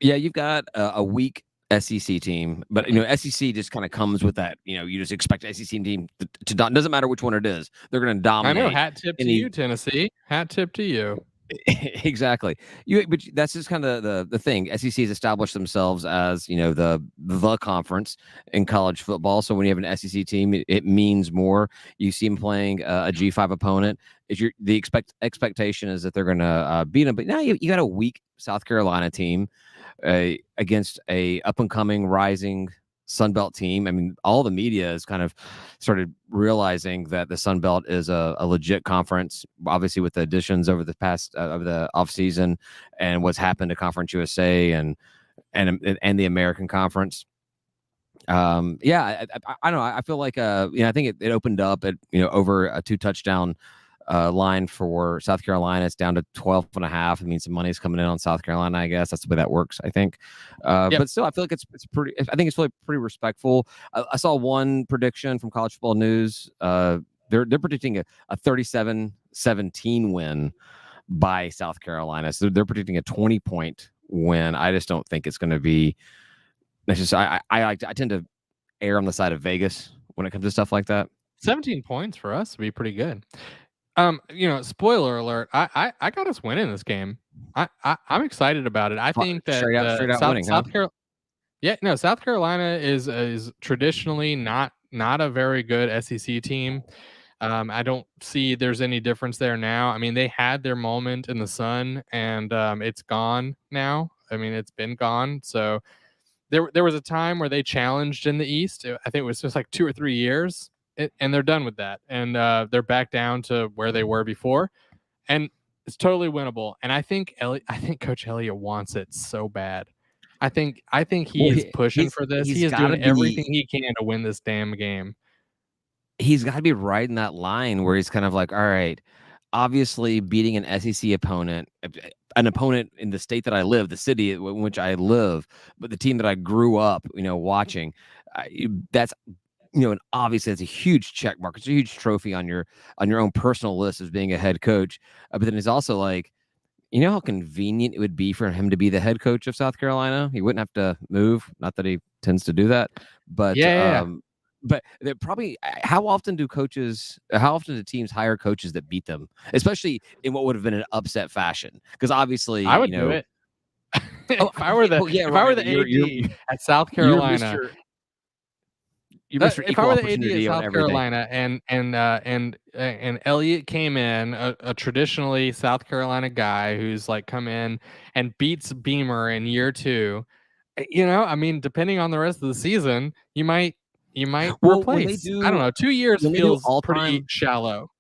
Yeah, you've got a weak SEC team, but SEC just kind of comes with that. You just expect SEC team to doesn't matter which one it is, they're going to dominate. I know. Hat tip to you, Tennessee. Hat tip to you. Exactly. But that's just kind of the thing. SEC has established themselves as the conference in college football. So when you have an SEC team, it means more. You see them playing a G5 opponent. The expectation is that they're going to beat them. But now you got a weak South Carolina team against a up and coming rising Sun Belt team. I mean, all the media has kind of started realizing that the Sun Belt is a legit conference, obviously with the additions over the past of the offseason and what's happened to Conference USA and the American Conference. I don't know. I feel like I think it opened up at over a 2 touchdown line for South Carolina. It's down to 12.5. It means some money's coming in on South Carolina. I guess that's the way that works. I think, but still, I feel like it's pretty. I think it's really pretty respectful. I saw one prediction from College Football News. They're predicting a 37-17 win by South Carolina. So they're predicting a 20-point win. I just don't think it's going to be. It's just I tend to err on the side of Vegas when it comes to stuff like that. 17 points for us would be pretty good. Spoiler alert, I got us winning this game. I'm excited about it. I think that straight out winning, South Carolina. South Carolina is traditionally not a very good SEC team. I don't see there's any difference there now. I mean, they had their moment in the sun, and it's gone now. I mean, it's been gone. So there was a time where they challenged in the East. I think it was just like 2 or 3 years. And they're done with that, and they're back down to where they were before, and it's totally winnable. And I think Coach Elliott wants it so bad. I think he is pushing for this. He is doing everything he can to win this damn game. He's got to be riding that line where he's kind of like, all right, obviously beating an SEC opponent, an opponent in the state that I live, the city in which I live, but the team that I grew up, watching. That's and obviously it's a huge check mark. It's a huge trophy on your own personal list as being a head coach. But then it's also like, how convenient it would be for him to be the head coach of South Carolina. He wouldn't have to move. Not that he tends to do that, but but probably how often do teams hire coaches that beat them, especially in what would have been an upset fashion? Because obviously, I would do it. If I were the AD at South Carolina. You're Mr. If I were the AD Opportunity at on South everything. Carolina and Elliott came in, a traditionally South Carolina guy who's like come in and beats Beamer in year 2, I mean, depending on the rest of the season, you might replace. I don't know. 2 years feels pretty shallow.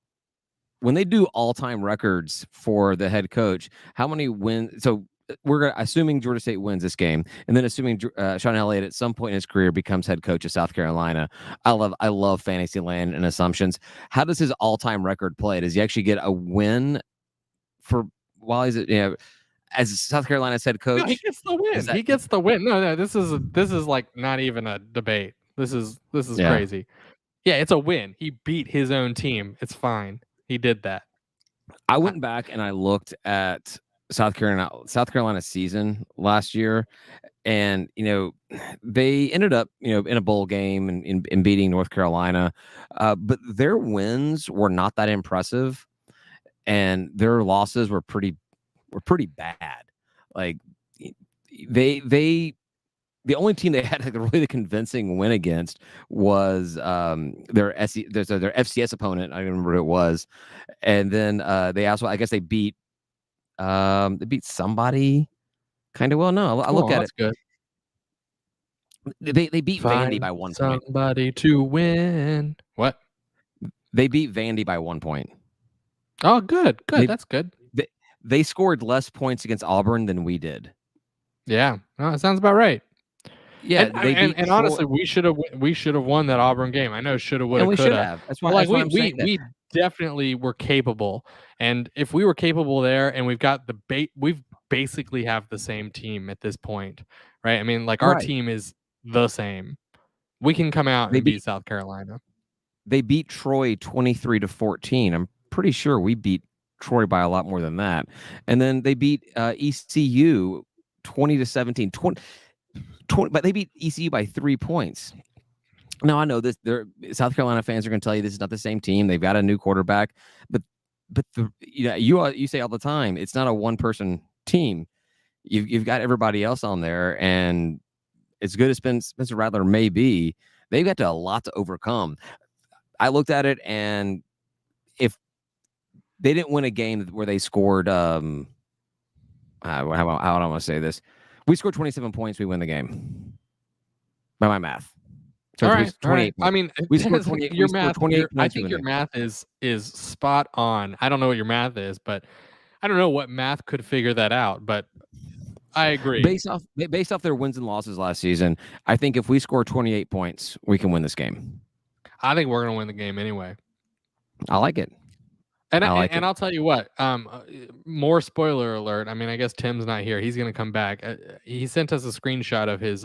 When they do all-time records for the head coach, how many wins? So we're assuming Georgia State wins this game, and then assuming Sean Elliott at some point in his career becomes head coach of South Carolina. I love fantasy land and assumptions. How does his all-time record play? Does he actually get a win for while he's as South Carolina's head coach? No, he gets the win. He gets the win. No, this is like not even a debate. This is crazy. Yeah, it's a win. He beat his own team. It's fine. He did that. I went back and I looked at South Carolina season last year, and they ended up in a bowl game and in beating North Carolina, but their wins were not that impressive, and their losses were pretty bad. Like the only team they had a really convincing win against was their FCS opponent. I don't remember who it was, and then they also, I guess, they beat somebody kind of well. No, I look at it. Good. They beat Vandy by 1 point. Somebody to win. What? They beat Vandy by 1 point. Oh, good. That's good. They scored less points against Auburn than we did. Yeah, no, that sounds about right. Yeah, and honestly, we should have won that Auburn game. I know should have, would have, could have. That's why. We definitely were capable, and if we were capable there, and we've got we've basically have the same team at this point, right? I mean, like our team is the same. We can come out and beat South Carolina. They beat Troy 23-14. I'm pretty sure we beat Troy by a lot more than that, and then they beat ECU 20-17. 20, but they beat ECU by 3 points. Now I know this. South Carolina fans are going to tell you this is not the same team. They've got a new quarterback, but you say all the time it's not a one-person team. You've got everybody else on there, and as good as Spencer Rattler may be, they've got a lot to overcome. I looked at it, and if they didn't win a game where they scored, how do I want to say this? We scored 27 points. We win the game by my math. So all right. I mean, we scored 28. Your math. I think your math is spot on. I don't know what your math is, but I don't know what math could figure that out. But I agree. Based off their wins and losses last season, I think if we score 28 points, we can win this game. I think we're going to win the game anyway. I like it. And I'll tell you what, more spoiler alert. I mean, I guess Tim's not here. He's going to come back. He sent us a screenshot of his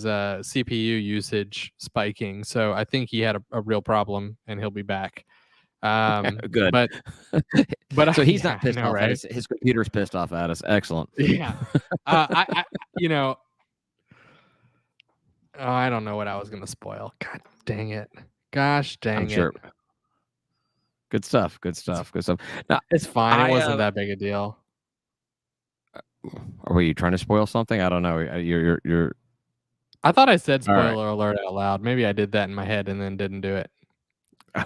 CPU usage spiking. So I think he had a real problem, and he'll be back. Good. But so he's not pissed off at us. His computer's pissed off at us. Excellent. Yeah. I don't know what I was going to spoil. God dang it. Gosh dang it. Sure. Good stuff. Now, it's fine. It wasn't that big a deal. Were you trying to spoil something? I don't know. You're. I thought I said spoiler alert out loud. Maybe I did that in my head and then didn't do it.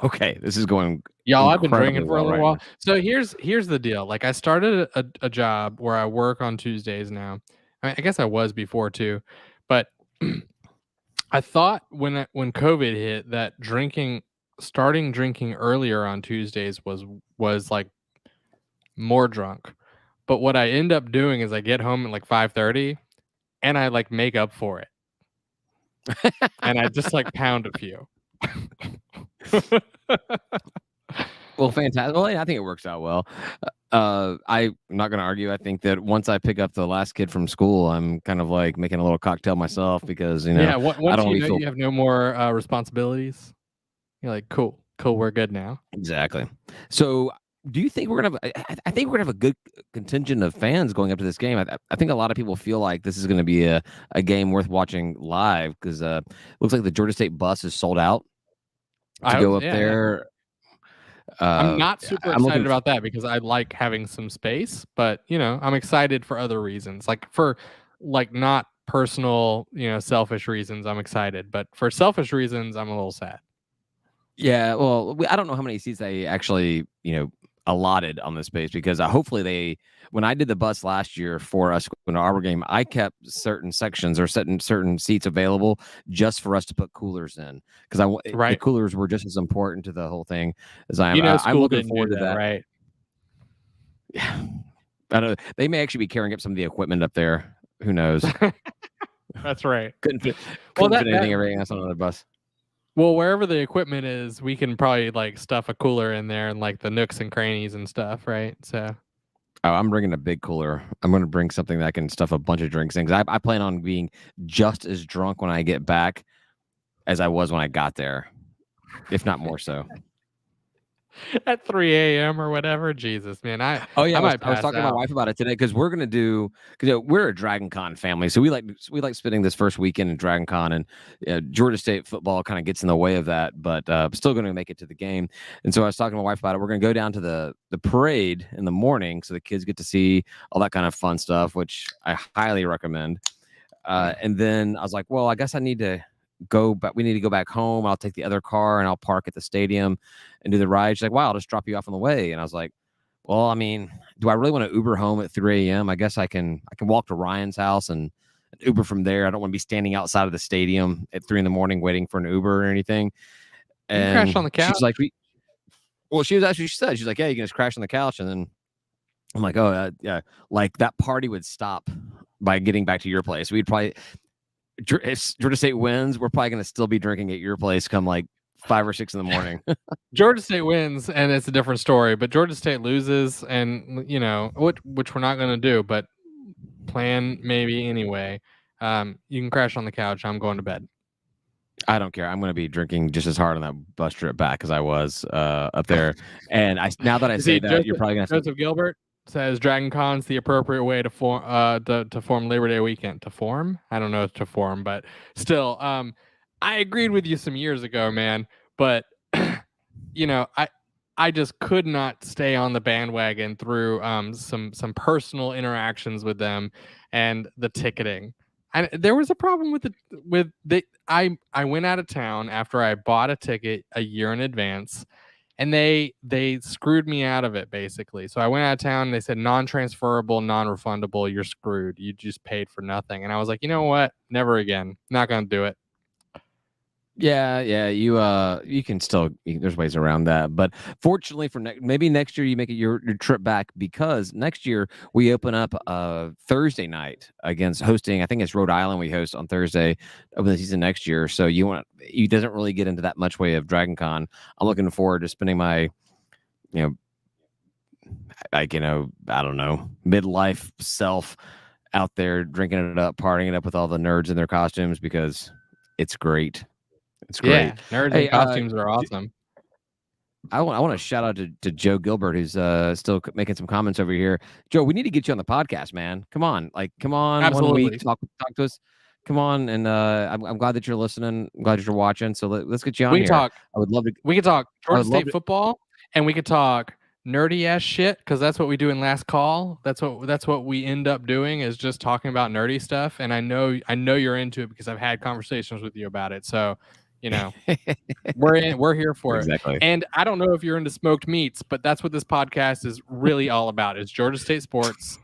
Okay, this is going. Y'all, I've been drinking for a little while. So here's the deal. Like I started a job where I work on Tuesdays now. I mean, I guess I was before too, but I thought when COVID hit that starting drinking earlier on Tuesdays was like more drunk. But what I end up doing is I get home at like 5:30 and I like make up for it. And I just like pound a few. Well, fantastic. Well, yeah, I think it works out well. I'm not going to argue. I think that once I pick up the last kid from school, I'm kind of like making a little cocktail myself because, Yeah, I once don't you really know feel you have no more responsibilities, you're like, cool, we're good now. exactly. So, do you think we're gonna have? I think we're gonna have a good contingent of fans going up to this game. I think a lot of people feel like this is going to be a game worth watching live because looks like the Georgia State bus is sold out to go up Yeah. there. I'm not super I'm excited about that because I like having some space, but I'm excited for other reasons. Like for not personal, selfish reasons, I'm excited, but for selfish reasons, I'm a little sad. Yeah, well, I don't know how many seats they actually, allotted on this space because hopefully when I did the bus last year for us in our game, I kept certain sections or certain seats available just for us to put coolers in because the coolers were just as important to the whole thing as I am. I'm looking forward to that. Right? Yeah, I know they may actually be carrying up some of the equipment up there. Who knows? That's right. Couldn't fit anything else on another bus. Well, wherever the equipment is, we can probably like stuff a cooler in there and like the nooks and crannies and stuff, right? So, I'm bringing a big cooler. I'm going to bring something that can stuff a bunch of drinks in. I plan on being just as drunk when I get back as I was when I got there, if not more so. At 3 a.m. or whatever, Jesus, man! I was talking to my wife about it today because we're gonna do because we're a Dragon Con family, so we like spending this first weekend in Dragon Con, and Georgia State football kind of gets in the way of that, but still going to make it to the game. And so I was talking to my wife about it. We're gonna go down to the parade in the morning, so the kids get to see all that kind of fun stuff, which I highly recommend. And then I was like, well, I guess I need to go back. We need to go back home. I'll take the other car and I'll park at the stadium and do the ride. She's like, wow, I'll just drop you off on the way. And I was like, well, I mean, do I really want to Uber home at 3 a.m.? I guess I can walk to Ryan's house and Uber from there. I don't want to be standing outside of the stadium at 3 a.m. waiting for an Uber or anything. And you can crash on the couch. She's like, she said, she's like, yeah, you can just crash on the couch. And then I'm like, oh, yeah, like that party would stop by getting back to your place. We'd probably, if Georgia State wins, we're probably going to still be drinking at your place come like 5 or 6 in the morning. Georgia State wins, and it's a different story. But Georgia State loses, and which we're not going to do, but plan maybe anyway. You can crash on the couch. I'm going to bed. I don't care. I'm going to be drinking just as hard on that bus trip back as I was up there. And now that I say that, you're probably going to Joseph Gilbert says Dragon Con's the appropriate way to form to form Labor Day weekend. To form? I don't know if to form, but still, I agreed with you some years ago, man. But I just could not stay on the bandwagon through some personal interactions with them and the ticketing. And there was a problem with the I went out of town after I bought a ticket a year in advance. And they screwed me out of it, basically. So I went out of town and they said non-transferable, non-refundable, you're screwed. You just paid for nothing. And I was like, you know what? Never again. Not going to do it. Yeah, you can still, there's ways around that. But fortunately for maybe next year you make it your trip back because next year we open up Thursday night against hosting, I think it's Rhode Island we host on Thursday of the season next year. So you doesn't really get into that much way of Dragon Con. I'm looking forward to spending my, I don't know, midlife self out there drinking it up, partying it up with all the nerds in their costumes because it's great. It's great. Yeah, nerds and costumes are awesome. I want to shout out to Joe Gilbert, who's still making some comments over here. Joe, we need to get you on the podcast, man. Come on, Absolutely. 1 week, talk to us. Come on, and I'm glad that you're listening. I'm glad that you're watching. So let's get you on here. I would love to. We could talk Georgia State football, and we could talk nerdy ass shit because that's what we do in Last Call. That's what we end up doing is just talking about nerdy stuff. And I know you're into it because I've had conversations with you about it. So. We're here for exactly. it. And I don't know if you're into smoked meats, but that's what this podcast is really all about. It's Georgia State sports,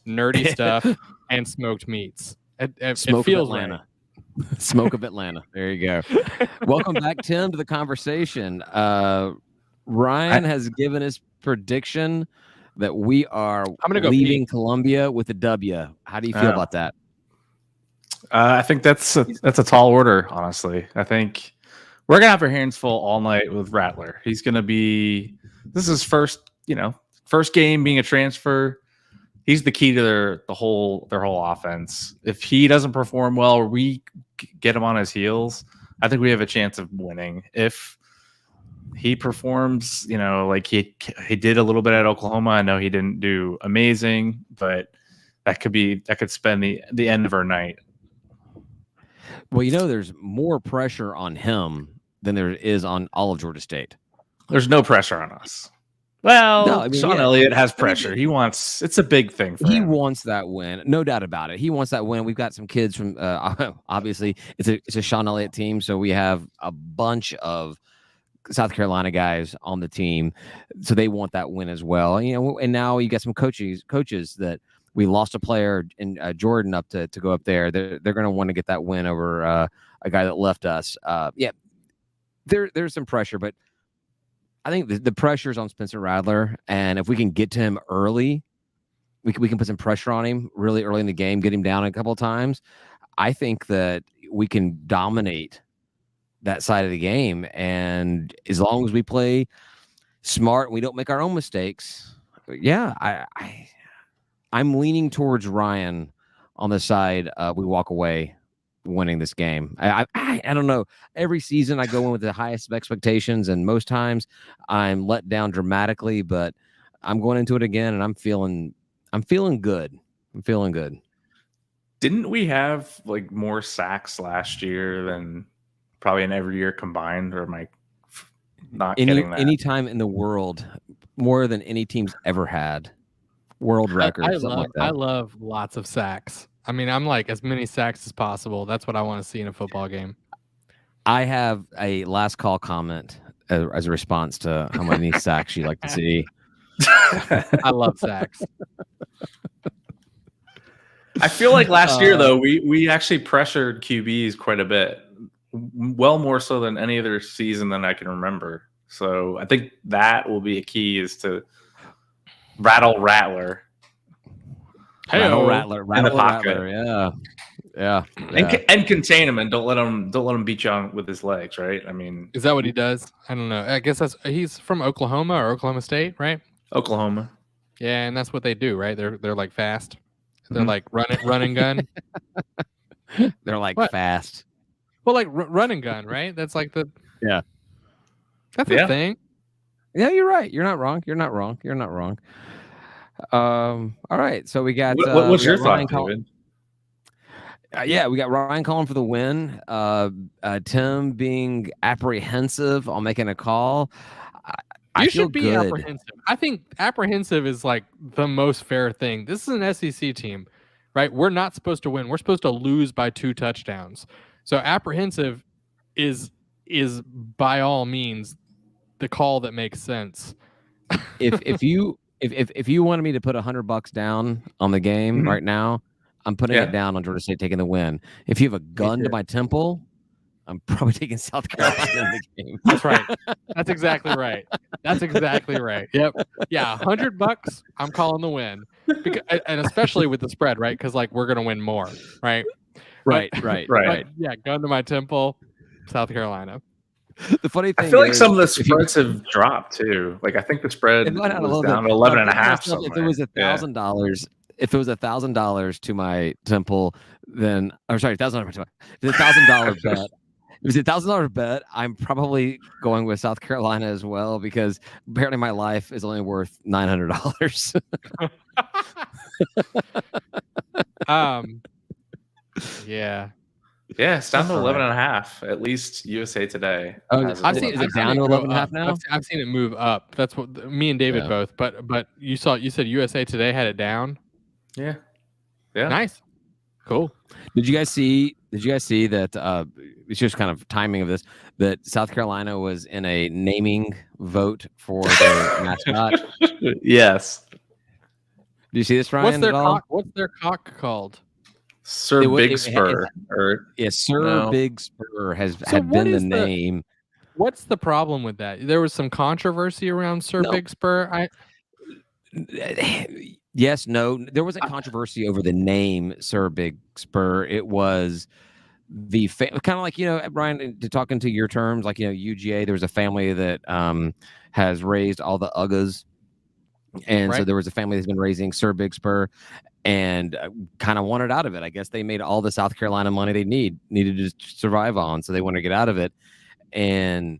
nerdy stuff, and smoked meats. It feels Atlanta. Right. Smoke of Atlanta. There you go. Welcome back, Tim, to the conversation. Ryan has given his prediction that we are leaving Columbia with a W. How do you feel about that? I think that's a tall order, honestly. I think We're gonna have our hands full all night with Rattler. He's gonna be. This is first game being a transfer. He's the key to their whole offense. If he doesn't perform well, or we get him on his heels, I think we have a chance of winning. If he performs, like he did a little bit at Oklahoma. I know he didn't do amazing, but that could spend the end of our night. Well, there's more pressure on him than there is on all of Georgia State. There's no pressure on us. Well, Sean Elliott has pressure. It's a big thing for him. He wants that win, no doubt about it. He wants that win. We've got some kids from obviously it's a Sean Elliott team, so we have a bunch of South Carolina guys on the team, so they want that win as well. And now you got some coaches that we lost a player in Jordan up to go up there. They're going to want to get that win over a guy that left us. There's some pressure, but I think the pressure is on Spencer Rattler, and if we can get to him early, we can put some pressure on him really early in the game, get him down a couple of times. I think that we can dominate that side of the game, and as long as we play smart and we don't make our own mistakes, I'm leaning towards Ryan on the side. We walk away winning this game. I don't know. Every season I go in with the highest of expectations, and most times I'm let down dramatically, but I'm going into it again and I'm feeling good. I'm feeling good. Didn't we have like more sacks last year than probably in every year combined, or am I not getting that? Any time in the world, more than any team's ever had. World record. I love lots of sacks. I mean, I'm like as many sacks as possible. That's what I want to see in a football game. I have a last call comment as a response to how many sacks you like to see. I love sacks. I feel like last year, though, we actually pressured QBs quite a bit. Well, more so than any other season than I can remember. So I think that will be a key, is to rattle Rattler. Rattle in the pocket. Yeah. And contain him, and don't let him beat you on with his legs, right? I mean, is that what he does? I don't know. I guess he's from Oklahoma or Oklahoma State, right? Oklahoma. Yeah, and that's what they do, right? They're like fast. They're like run and gun. They're like fast. Well, like run and gun, right? That's like that's a thing. Yeah, you're right. You're not wrong. All right, so we got. What's your thought, David? We got Ryan calling for the win. Tim being apprehensive on making a call. You should be apprehensive. I think apprehensive is like the most fair thing. This is an SEC team, right? We're not supposed to win. We're supposed to lose by 2 touchdowns. So apprehensive is by all means the call that makes sense. If you wanted me to put $100 down on the game right now, I'm putting it down on Georgia State taking the win. If you have a gun to my temple, I'm probably taking South Carolina in the game. That's right. That's exactly right. Yep. Yeah, $100. I'm calling the win, and especially with the spread, right? Because like we're gonna win more, right? Right. Yeah, gun to my temple, South Carolina. The funny thing, I feel like some of the spreads have dropped too. Like I think the spread was down to 11.5. If it was $1,000, if it was $1,000 to my temple, then $1,000 bet. If it's $1,000 bet, I'm probably going with South Carolina as well, because apparently my life is only worth $900. Yeah. Yeah, it's down to 11.5. At least USA Today. I've seen it down to 11.5 now. I've seen it move up. That's what me and David both. But you said USA Today had it down. Yeah. Nice. Cool. Did you guys see that? It's just kind of timing of this. That South Carolina was in a naming vote for their mascot. Yes. Did you see this, Ryan? What's their cock called? Sir Big Spur. Sir Big Spur had been the name. What's the problem with that? There was some controversy around Sir Big Spur. Yes, no. There wasn't controversy over the name Sir Big Spur. It was kind of like, Brian, to talk into your terms, like, UGA, there was a family that has raised all the Uggas. And so there was a family that's been raising Sir Big Spur and kind of wanted out of it. I guess they made all the South Carolina money they needed to survive on. So they want to get out of it. And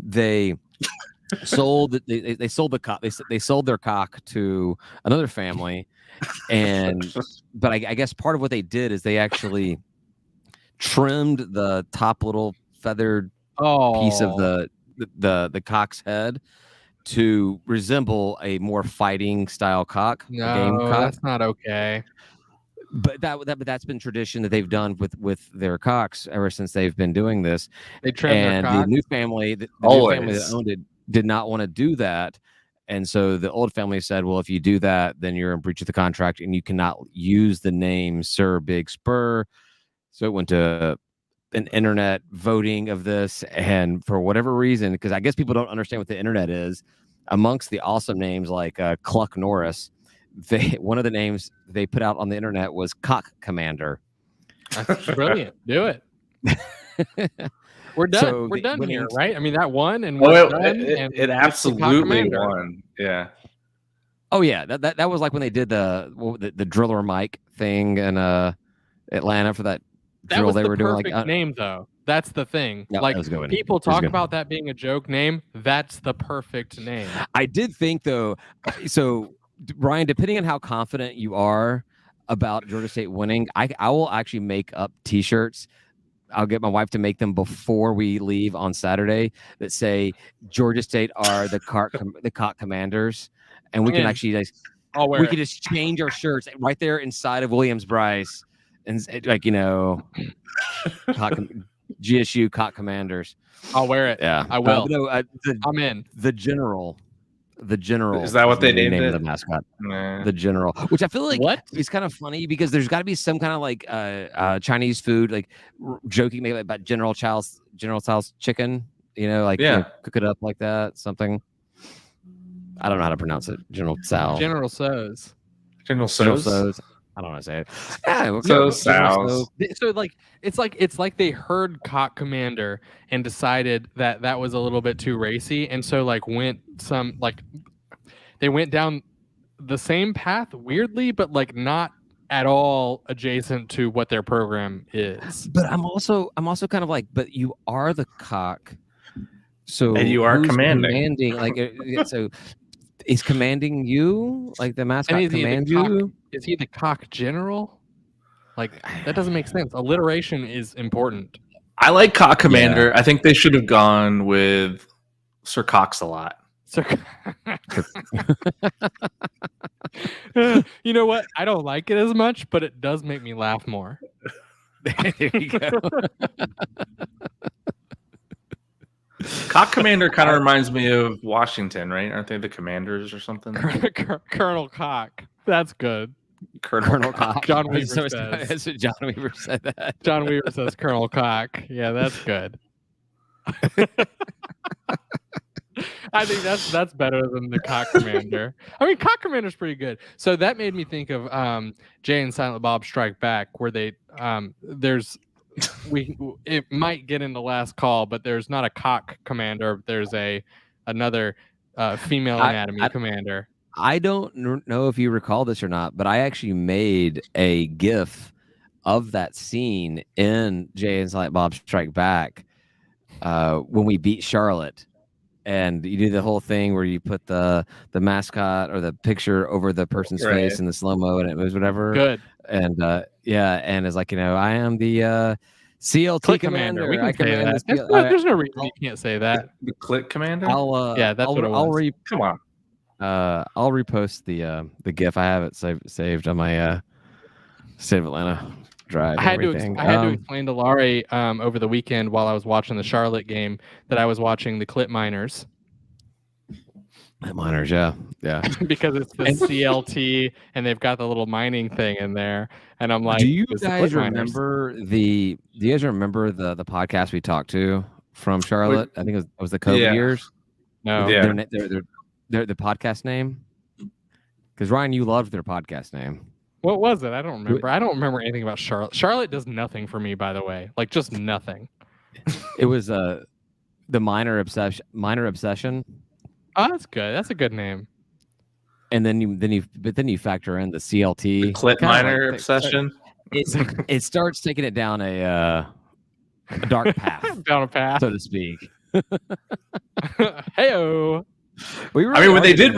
they sold they sold the cock. They sold their cock to another family. But I guess part of what they did is they actually trimmed the top little feathered piece of the cock's head to resemble a more fighting style cock. No, that's not okay. But that's been tradition that they've done with their cocks ever since they've been doing this. They trim their cock. The new family, the new family that owned it, did not want to do that. And so the old family said, well, if you do that, then you're in breach of the contract and you cannot use the name Sir Big Spur. So it went to an internet voting of this. And for whatever reason, because I guess people don't understand what the internet is, amongst the awesome names like Cluck Norris, one of the names they put out on the internet was Cock Commander. That's brilliant. Do it. We're done. So we're done here, right? I mean, that won, and it absolutely won. Yeah. Oh yeah, that was like when they did the driller Mike thing in Atlanta for that drill they were doing. Perfect name though. That's the thing. No, like people talk about that being a joke name. That's the perfect name. I did think though. So Ryan, depending on how confident you are about Georgia State winning, I will actually make up T-shirts. I'll get my wife to make them before we leave on Saturday that say Georgia State are the cock commanders, and we can actually just change our shirts right there inside of Williams-Brice, and like GSU cock commanders. I'll wear it. Yeah, I will. I'm in. The general. Is that what they named the mascot? The general, which I feel like is kind of funny because there's got to be some kind of like Chinese food, like joking maybe about General Tso's chicken, cook it up like that, something. I don't know how to pronounce it. General Tso. General Tso's. General Tso's. I don't know how to say it. Yeah, So it's like they heard Cock Commander and decided that was a little bit too racy, and so they went down the same path weirdly, but like not at all adjacent to what their program is. But I'm also kind of like, but you are the cock, so and you are commanding. Like so. Is commanding you like the mascot commands you? Is he the cock general? Like that doesn't make sense. Alliteration is important. I like cock commander. Yeah. I think they should have gone with Sir Cox-a-lot. You know what? I don't like it as much, but it does make me laugh more. There you go. Cock Commander kind of reminds me of Washington, right? Aren't they the commanders or something? Colonel Cock. That's good. Colonel Cock. John Weaver says. John Weaver said that. John Weaver says Colonel Cock. Yeah, that's good. I think that's better than the Cock Commander. I mean, Cock Commander's pretty good. So that made me think of Jay and Silent Bob Strike Back, where they it might get in the last call, but there's not a cock commander. There's another female anatomy commander. I don't know if you recall this or not, but I actually made a GIF of that scene in Jay and Silent Bob Strike Back when we beat Charlotte. And you do the whole thing where you put the mascot or the picture over the person's face in the slow-mo and it was whatever. Good. And and it's like, I am the CLT commander. We can say that. There's no reason you can't say that. The click commander? That's what it was. Come on. I'll repost the GIF. I have it saved on my State of Atlanta drive. I had to explain to Laurie over the weekend while I was watching the Charlotte game that I was watching the Clip Miners. Miners, yeah. Because it's the CLT and they've got the little mining thing in there, and I'm like, do you guys remember the podcast we talked to from Charlotte? I think it was the COVID years. No, their podcast name. Because Ryan, you loved their podcast name. What was it? I don't remember. I don't remember anything about Charlotte. Charlotte does nothing for me, by the way. Like just nothing. It was the minor obsession. Minor obsession. Oh, that's good. That's a good name. And then you factor in the CLT. The clit minor obsession. It starts taking it down a dark path, down a path, so to speak. Heyo. I mean, when they did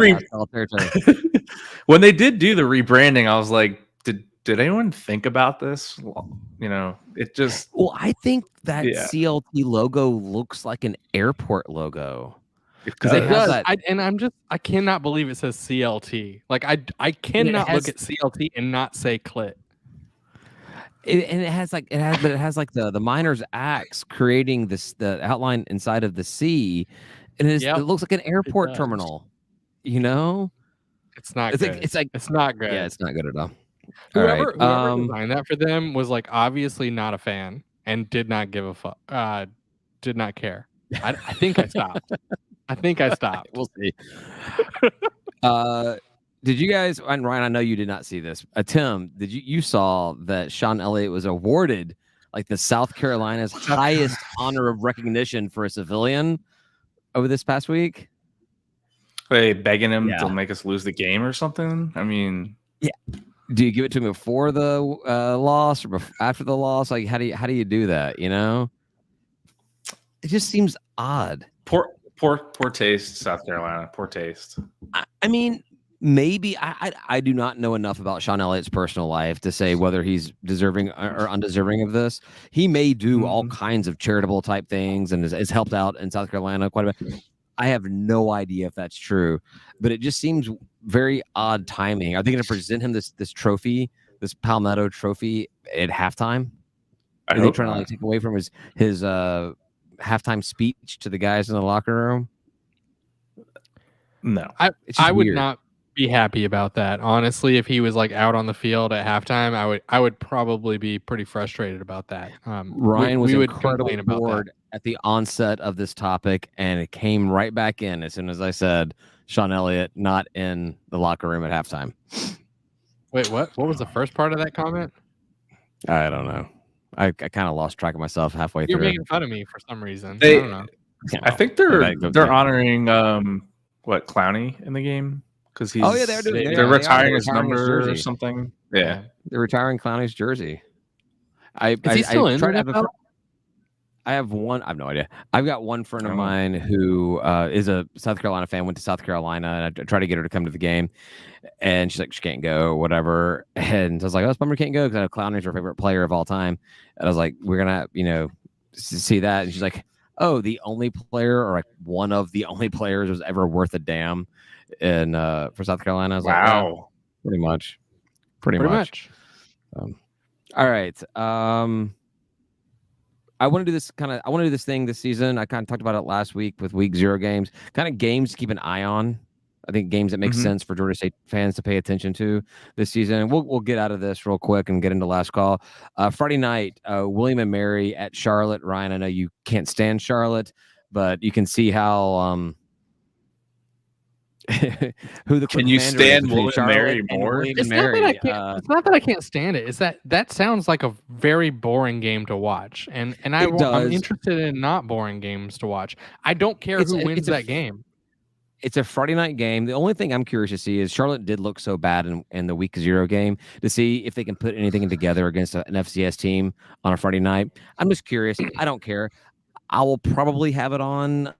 when they did do the rebranding, I was like, did anyone think about this? You know, it just. Well, I think that CLT logo looks like an airport logo. Because it does. I cannot believe it says CLT. Like I cannot look at CLT and not say clit. It has the miner's axe creating the outline inside of the C, and it looks like an airport terminal. You know, it's not good. It's not good. Yeah, it's not good at all. Whoever designed that for them was like obviously not a fan and did not give a fuck. Did not care. I think I stopped. We'll see. Did you guys, and Ryan, I know you did not see this. Tim, you saw that Sean Elliott was awarded like the South Carolina's highest honor of recognition for a civilian over this past week? They begging him to make us lose the game or something? I mean, yeah. Do you give it to him before the loss or after the loss? Like, how do you do that? You know, it just seems odd. Poor taste, South Carolina. Poor taste. I mean, maybe I do not know enough about Sean Elliott's personal life to say whether he's deserving or undeserving of this. He may do all kinds of charitable type things and has helped out in South Carolina quite a bit. I have no idea if that's true, but it just seems very odd timing. Are they going to present him this trophy, this Palmetto trophy at halftime? Are they trying to like take away from his halftime speech to the guys in the locker room? No, I would not be happy about that. Honestly, if he was like out on the field at halftime, I would probably be pretty frustrated about that. Ryan was incredibly bored at the onset of this topic, and it came right back in as soon as I said Sean Elliott not in the locker room at halftime. Wait, what? What was the first part of that comment? I don't know. I kind of lost track of myself halfway through. You're making fun of me for some reason. I don't know. I think they're honoring Clowney in the game because he's they're retiring his number or something. Yeah, they're retiring Clowney's jersey. Is he still in there? I have one. I have no idea. I've got one friend of mine who is a South Carolina fan, went to South Carolina, and I tried to get her to come to the game. And she's like, she can't go, whatever. And I was like, oh, it's bummer can't go because I know Clowney's her favorite player of all time. And I was like, we're going to, see that. And she's like, oh, the only player or like one of the only players was ever worth a damn for South Carolina. I was like, wow. Pretty much. Pretty much. All right. I want to do this thing this season. I kind of talked about it last week with week 0 games, kind of games to keep an eye on. I think games that make sense for Georgia State fans to pay attention to this season. We'll get out of this real quick and get into last call. Friday night, William and Mary at Charlotte. Ryan, I know you can't stand Charlotte, but you can see how who the can you stand William and Mary more? It's not that I can't stand it. It's that sounds like a very boring game to watch, and I'm interested in not boring games to watch. I don't care who wins that game. It's a Friday night game. The only thing I'm curious to see is Charlotte did look so bad in the week 0 game to see if they can put anything together against an FCS team on a Friday night. I'm just curious. I don't care. I will probably have it on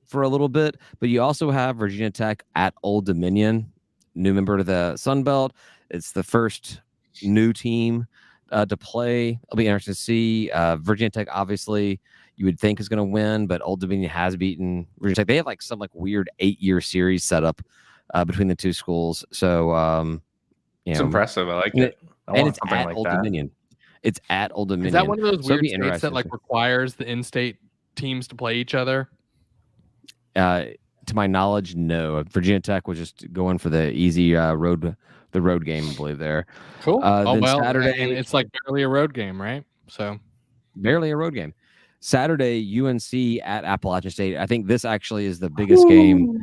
for a little bit, but you also have Virginia Tech at Old Dominion, new member to the Sun Belt. It's the first new team to play. It'll be interesting to see. Virginia Tech, obviously, you would think is going to win, but Old Dominion has beaten Virginia Tech. They have like some weird 8-year series set up between the two schools. So, it's impressive. I like it. And it's at Old Dominion. It's at Old Dominion. Is that one of those weird states that requires the in-state teams to play each other? To my knowledge, no. Virginia Tech was just going for the easy road game, I believe there. Cool. Saturday, and it's like barely a road game, right? So barely a road game. Saturday, UNC at Appalachian State. I think this actually is the biggest game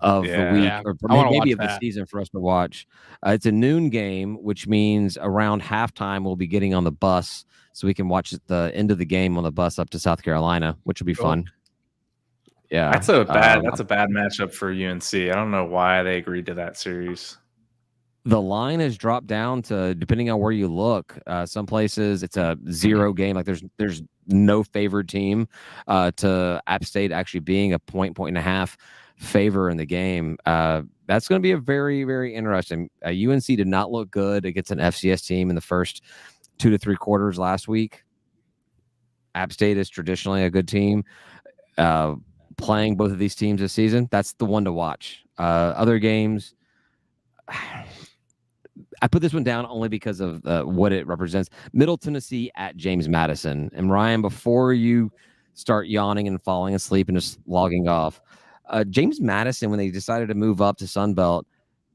of the week, Yeah. or I wanna maybe watch of the that. season for us to watch. It's a noon game, which means around halftime we'll be getting on the bus so we can watch the end of the game on the bus up to South Carolina, which will be Cool. fun. Yeah, That's a bad matchup for UNC. I don't know why they agreed to that series. the line has dropped down to, depending on where you look, some places it's a 0 game. Like there's no favored team, to App State actually being a point and a half favor in the game. That's going to be a very, very interesting. UNC did not look good against an FCS team in the first 2 to 3 quarters last week. App State is traditionally a good team. Playing both of these teams this season, that's the one to watch. Other games, I put this one down only because of what it represents. Middle Tennessee at James Madison. And Ryan, before you start yawning and falling asleep and just logging off, James Madison, when they decided to move up to Sunbelt,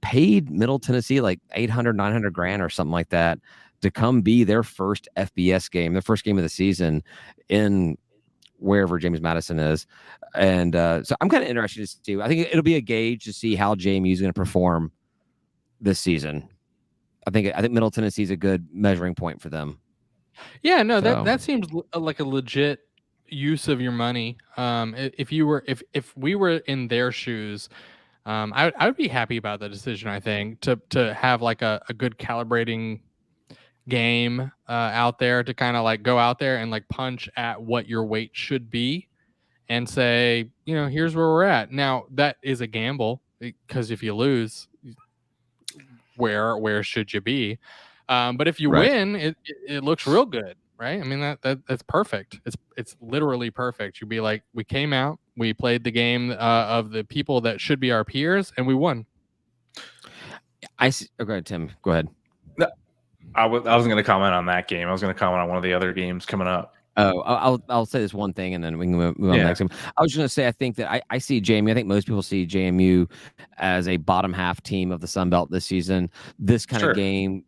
paid Middle Tennessee like 800, 900 grand or something like that to come be their first FBS game, their first game of the season in wherever James Madison is. And so I'm kind of interested to see. I think it'll be a gauge to see how JMU is going to perform this season. I think Middle Tennessee is a good measuring point for them. Yeah, no, that seems like a legit use of your money. If we were in their shoes, I would be happy about the decision. I think to have like a good calibrating game out there, to kind of like go out there and like punch at what your weight should be and say, here's where we're at. Now that is a gamble, because if you lose, where should you be? But if you win, it looks real good, right? I mean, that's perfect. It's literally perfect. You'd be like, we came out, we played the game of the people that should be our peers, and we won. I see. Okay, Tim, go ahead. No, I wasn't going to comment on that game. I was going to comment on one of the other games coming up. Oh, I'll say this one thing and then we can move on to the next game. I was going to say, I think that I see JMU. I think most people see JMU as a bottom half team of the Sun Belt this season. This kind of game,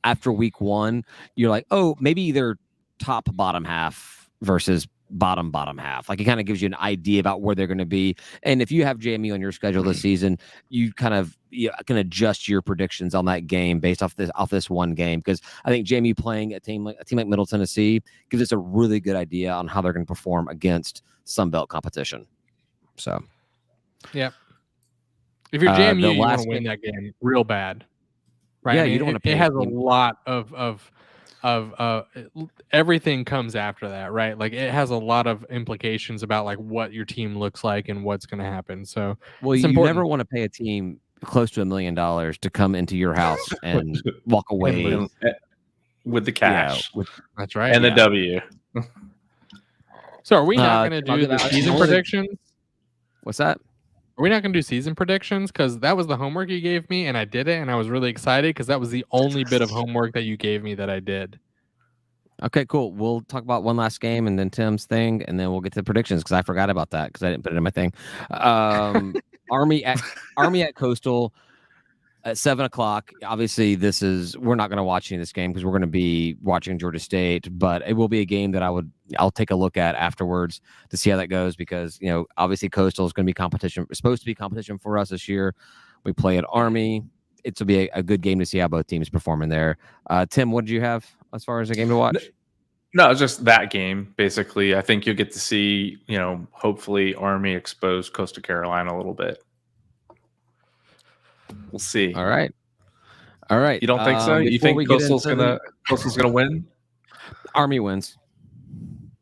after week 1, you're like, oh, maybe they're top bottom half versus bottom half. Like, it kind of gives you an idea about where they're going to be. And if you have JMU on your schedule this season, you kind of can adjust your predictions on that game based off this one game, because I think JMU playing a team like Middle Tennessee gives us a really good idea on how they're going to perform against Sunbelt competition. So, yeah, if you're JMU, you want to win that game real bad, right? Yeah, I mean, you don't want to. It has a lot of everything comes after that, right? Like, it has a lot of implications about like what your team looks like and what's going to happen. So, well, you never want to pay a team close to $1 million to come into your house and walk away with the cash. That's right, and the W. So, are we not going to do the season predictions? What's that? Are we not going to do season predictions? Because that was the homework you gave me, and I did it, and I was really excited because that was the only bit of homework that you gave me that I did. Okay, cool. We'll talk about one last game and then Tim's thing, and then we'll get to the predictions, because I forgot about that because I didn't put it in my thing. Army at Coastal at 7:00. Obviously, we're not going to watch any of this game because we're going to be watching Georgia State, but it will be a game that I'll take a look at afterwards to see how that goes, because obviously Coastal is going to be supposed to be competition for us this year. We play at Army. It will be a good game to see how both teams perform in there. Tim, what did you have as far as a game to watch? No, it's just that game, basically. I think you'll get to see, hopefully Army expose Coastal Carolina a little bit. We'll see. All right. You don't think so? You think Coastal's gonna win? Army wins.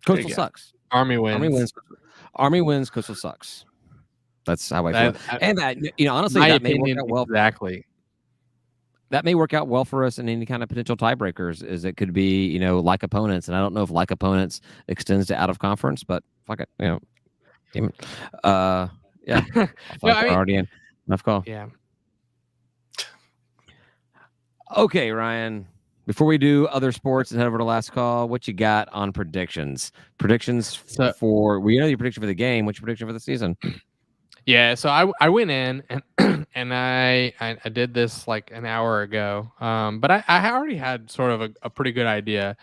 Coastal sucks. Army wins. Army wins. Coastal sucks. That's how I feel. And that, honestly, that may work out well. Exactly. That may work out well for us in any kind of potential tiebreakers. Is it could be, like opponents, and I don't know if like opponents extends to out of conference, but fuck it, damn it. Yeah. Already in. Enough call. Yeah. Okay, Ryan. Before we do other sports and head over to last call, what you got on predictions? We know your prediction for the game. What's your prediction for the season? Yeah, so I went in and I did this like an hour ago, but I already had sort of a pretty good idea,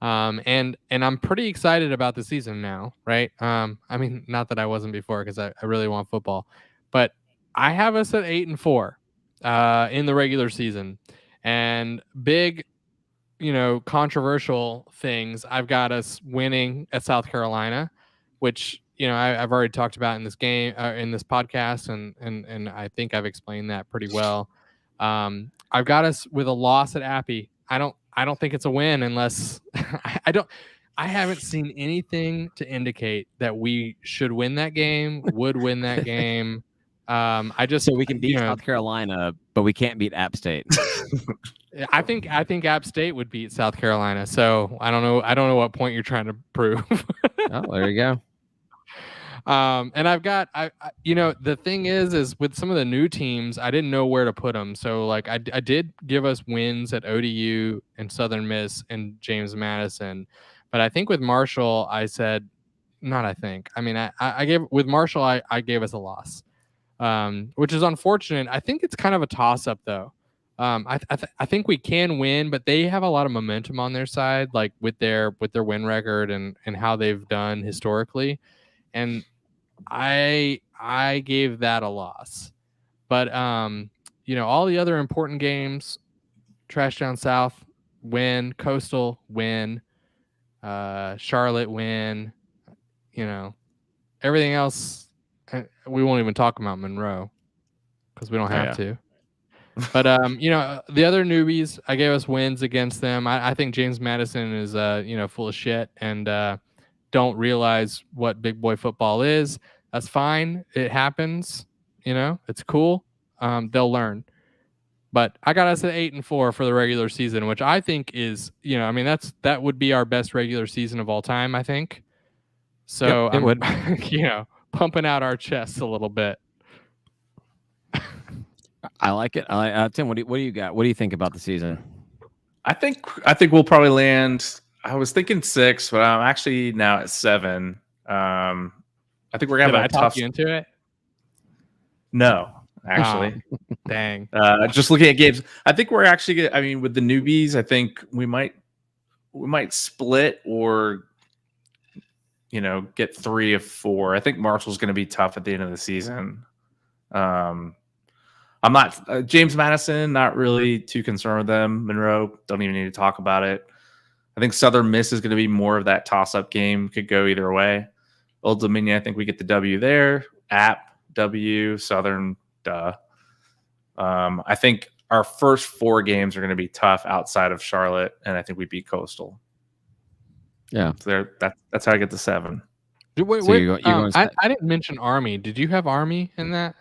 and I'm pretty excited about the season now, right? I mean, not that I wasn't before, because I really want football, but I have us at 8-4 in the regular season, and big, controversial things. I've got us winning at South Carolina, which I've already talked about in this game, in this podcast, and I think I've explained that pretty well. I've got us with a loss at Appy. I don't think it's a win unless I haven't seen anything to indicate that we should win that game, would win that game. So we can beat South Carolina, but we can't beat App State. I think App State would beat South Carolina. So I don't know what point you're trying to prove. Oh, there you go. And I've got, the thing is with some of the new teams, I didn't know where to put them. So like I did give us wins at ODU and Southern Miss and James Madison, but I think with Marshall, I said, not I think. I mean, I gave with Marshall, I gave us a loss, which is unfortunate. I think it's kind of a toss up though. I think we can win, but they have a lot of momentum on their side, like with their win record and how they've done historically. And I gave that a loss. But all the other important games, Trash Down South, win, Coastal, win, Charlotte, win, everything else, we won't even talk about Monroe because we don't have to. But the other newbies, I gave us wins against them. I think James Madison is full of shit and don't realize what big boy football is. That's fine. It happens. It's cool. They'll learn. But I got us at 8-4 for the regular season, which I think is, that would be our best regular season of all time, I think. So it would. Pumping out our chests a little bit. I like it. Tim, what do you got? What do you think about the season? I think we'll probably land. I was thinking 6, but I'm actually now at 7. I think we're gonna have a tough. Talk you into it? No, actually. Dang. Just looking at games, I think we're actually. With the newbies, I think we might split or get 3 of 4. I think Marshall's going to be tough at the end of the season. I'm not James Madison, not really too concerned with them. Monroe, don't even need to talk about it. I think Southern Miss is going to be more of that toss-up game. Could go either way. Old Dominion, I think we get the W there. App, W, Southern, duh. I think our first 4 games are going to be tough outside of Charlotte, and I think we beat Coastal. Yeah. So that's how I get to 7. Wait, I didn't mention Army. Did you have Army in that?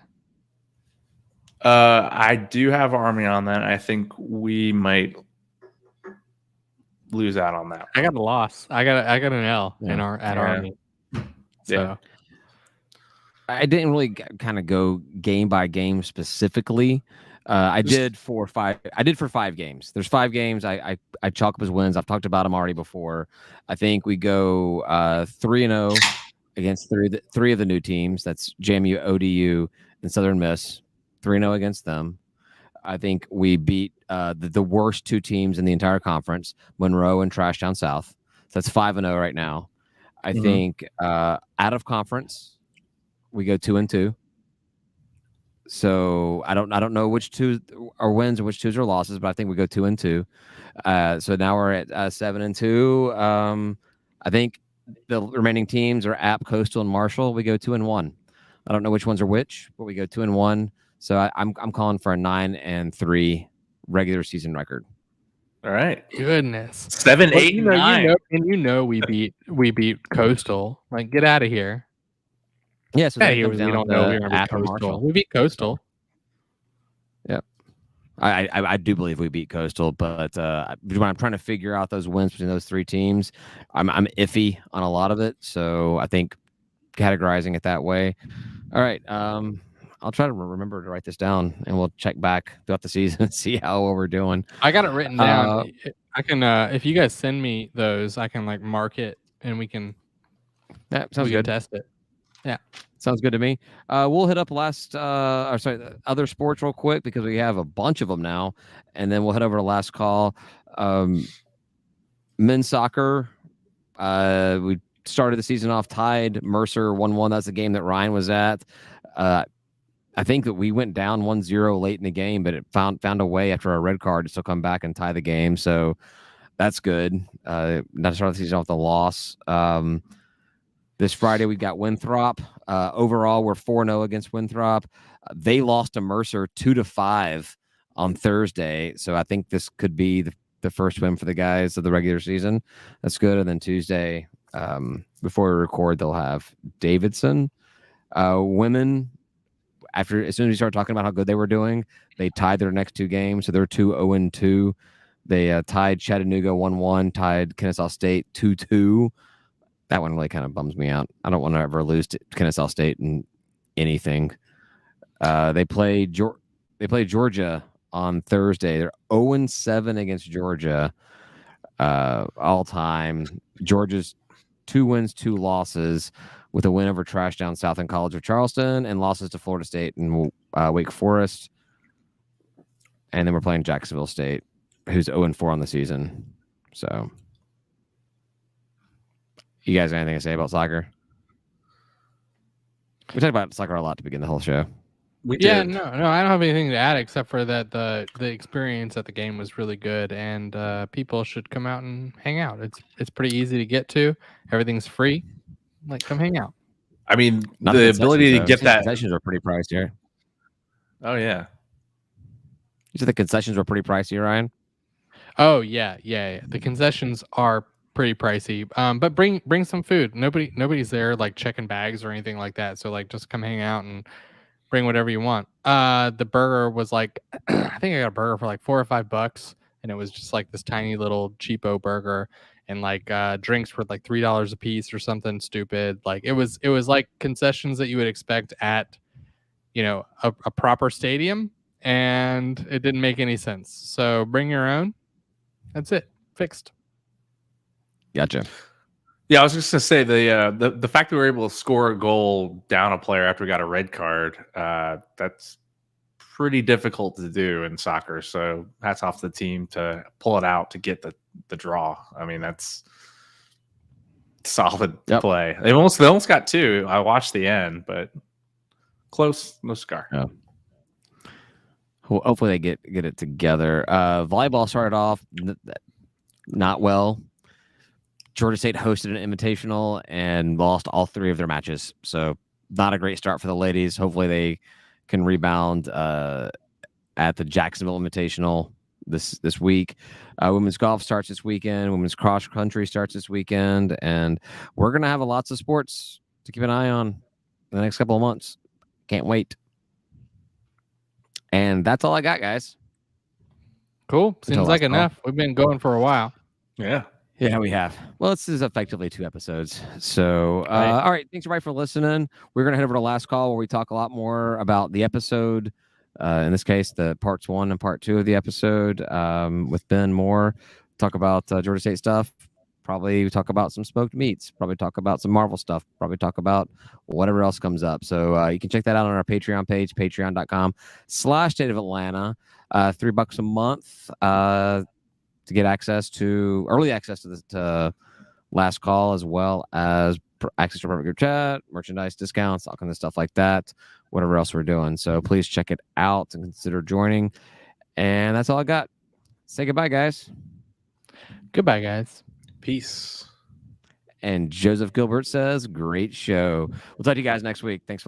I do have Army on that. I think we might lose out on that. I got a loss. I got an L in Army. So. Yeah. I didn't really kind of go game by game specifically. I did for 5 games. There's 5 games I chalk up as wins. I've talked about them already before. I think we go 3-0 against 3 of the new teams. That's JMU, ODU, and Southern Miss. 3-0 against them. I think we beat the worst 2 teams in the entire conference, Monroe and Trash Down South. So that's 5-0 right now. I think out of conference, we go 2-2. So I don't know which 2 are wins and which 2s are losses, but I think we go 2-2. So now we're at 7-2. I think the remaining teams are App, Coastal, and Marshall. We go 2-1. I don't know which ones are which, but we go 2-1. So I'm calling for a 9-3 regular season record. All right. Goodness. 7, 8, 9. We beat Coastal. Like, get out of here. Yeah. So we don't know we beat Coastal. We beat Coastal. Yeah. I do believe we beat Coastal, but when I'm trying to figure out those wins between those 3 teams, I'm iffy on a lot of it. So I think categorizing it that way. All right. I'll try to remember to write this down, and we'll check back throughout the season and see how well we're doing. I got it written down. I can, if you guys send me those, I can like mark it, and we can. Yeah, sounds good. Test it. Yeah, sounds good to me. We'll hit up the other sports real quick because we have a bunch of them now, and then we'll head over to last call. Men's soccer. We started the season off tied. Mercer 1-1. That's the game that Ryan was at. I think that we went down 1-0 late in the game, but it found a way after a red card to still come back and tie the game. So that's good. Not to start the season with a loss. This Friday we got Winthrop. Overall, we're 4-0 against Winthrop. They lost to Mercer 2-5 on Thursday. So I think this could be the first win for the guys of the regular season. That's good. And then Tuesday, before we record, they'll have Davidson. Women, as soon as we started talking about how good they were doing, they tied their next 2 games. So they're 2-0-2. They tied Chattanooga 1-1, tied Kennesaw State 2-2. That one really kind of bums me out. I don't want to ever lose to Kennesaw State in anything. They play Georgia on Thursday. They're 0-7 against Georgia all time. Georgia's 2 wins, 2 losses, with a win over Trash Down South and College of Charleston and losses to Florida State and Wake Forest. And then we're playing Jacksonville State, who's 0-4 on the season. So, you guys have anything to say about soccer? We talked about soccer a lot to begin the whole show. Yeah, no, I don't have anything to add except for that the experience at the game was really good, and people should come out and hang out. It's pretty easy to get to. Everything's free. Like, come hang out. I mean, the ability to get that. Concessions are pretty pricey. Oh yeah. You said the concessions were pretty pricey, Ryan? Oh yeah. The concessions are pretty pricey. But bring some food. Nobody's there like checking bags or anything like that. So like, just come hang out and bring whatever you want. The burger was like, I think I got a burger for like $4 or $5, and it was just like this tiny little cheapo burger, and like drinks were like $3 a piece or something stupid. Like it was like concessions that you would expect at, a proper stadium, and it didn't make any sense. So bring your own. That's it. Fixed. Gotcha. Yeah, I was just gonna say the fact that we were able to score a goal down a player after we got a red card, that's pretty difficult to do in soccer. So hats off to the team to pull it out to get the draw. I mean, that's solid play. They almost got 2. I watched the end, but close, no scar. Yeah. Well, hopefully they get it together. Volleyball started off not well. Georgia State hosted an invitational and lost all 3 of their matches. So not a great start for the ladies. Hopefully they can rebound at the Jacksonville Invitational this week. Women's golf starts this weekend. Women's cross country starts this weekend. And we're going to have lots of sports to keep an eye on in the next couple of months. Can't wait. And that's all I got, guys. Cool. Seems like enough. We've been going for a while. Yeah. Yeah, we have. Well, this is effectively 2 episodes. So, all right. Thanks, everybody, for listening. We're going to head over to Last Call, where we talk a lot more about the episode. In this case, the parts 1 and part 2 of the episode with Ben Moore. Talk about Georgia State stuff. Probably talk about some smoked meats. Probably talk about some Marvel stuff. Probably talk about whatever else comes up. So you can check that out on our Patreon page, patreon.com/State of Atlanta. $3 a month to get early access to Last Call, as well as access to our private group chat, merchandise discounts, all kinds of stuff like that, whatever else we're doing. So please check it out and consider joining. And that's all I got. Say goodbye, guys. Goodbye, guys. Peace. And Joseph Gilbert says, great show. We'll talk to you guys next week. Thanks for listening.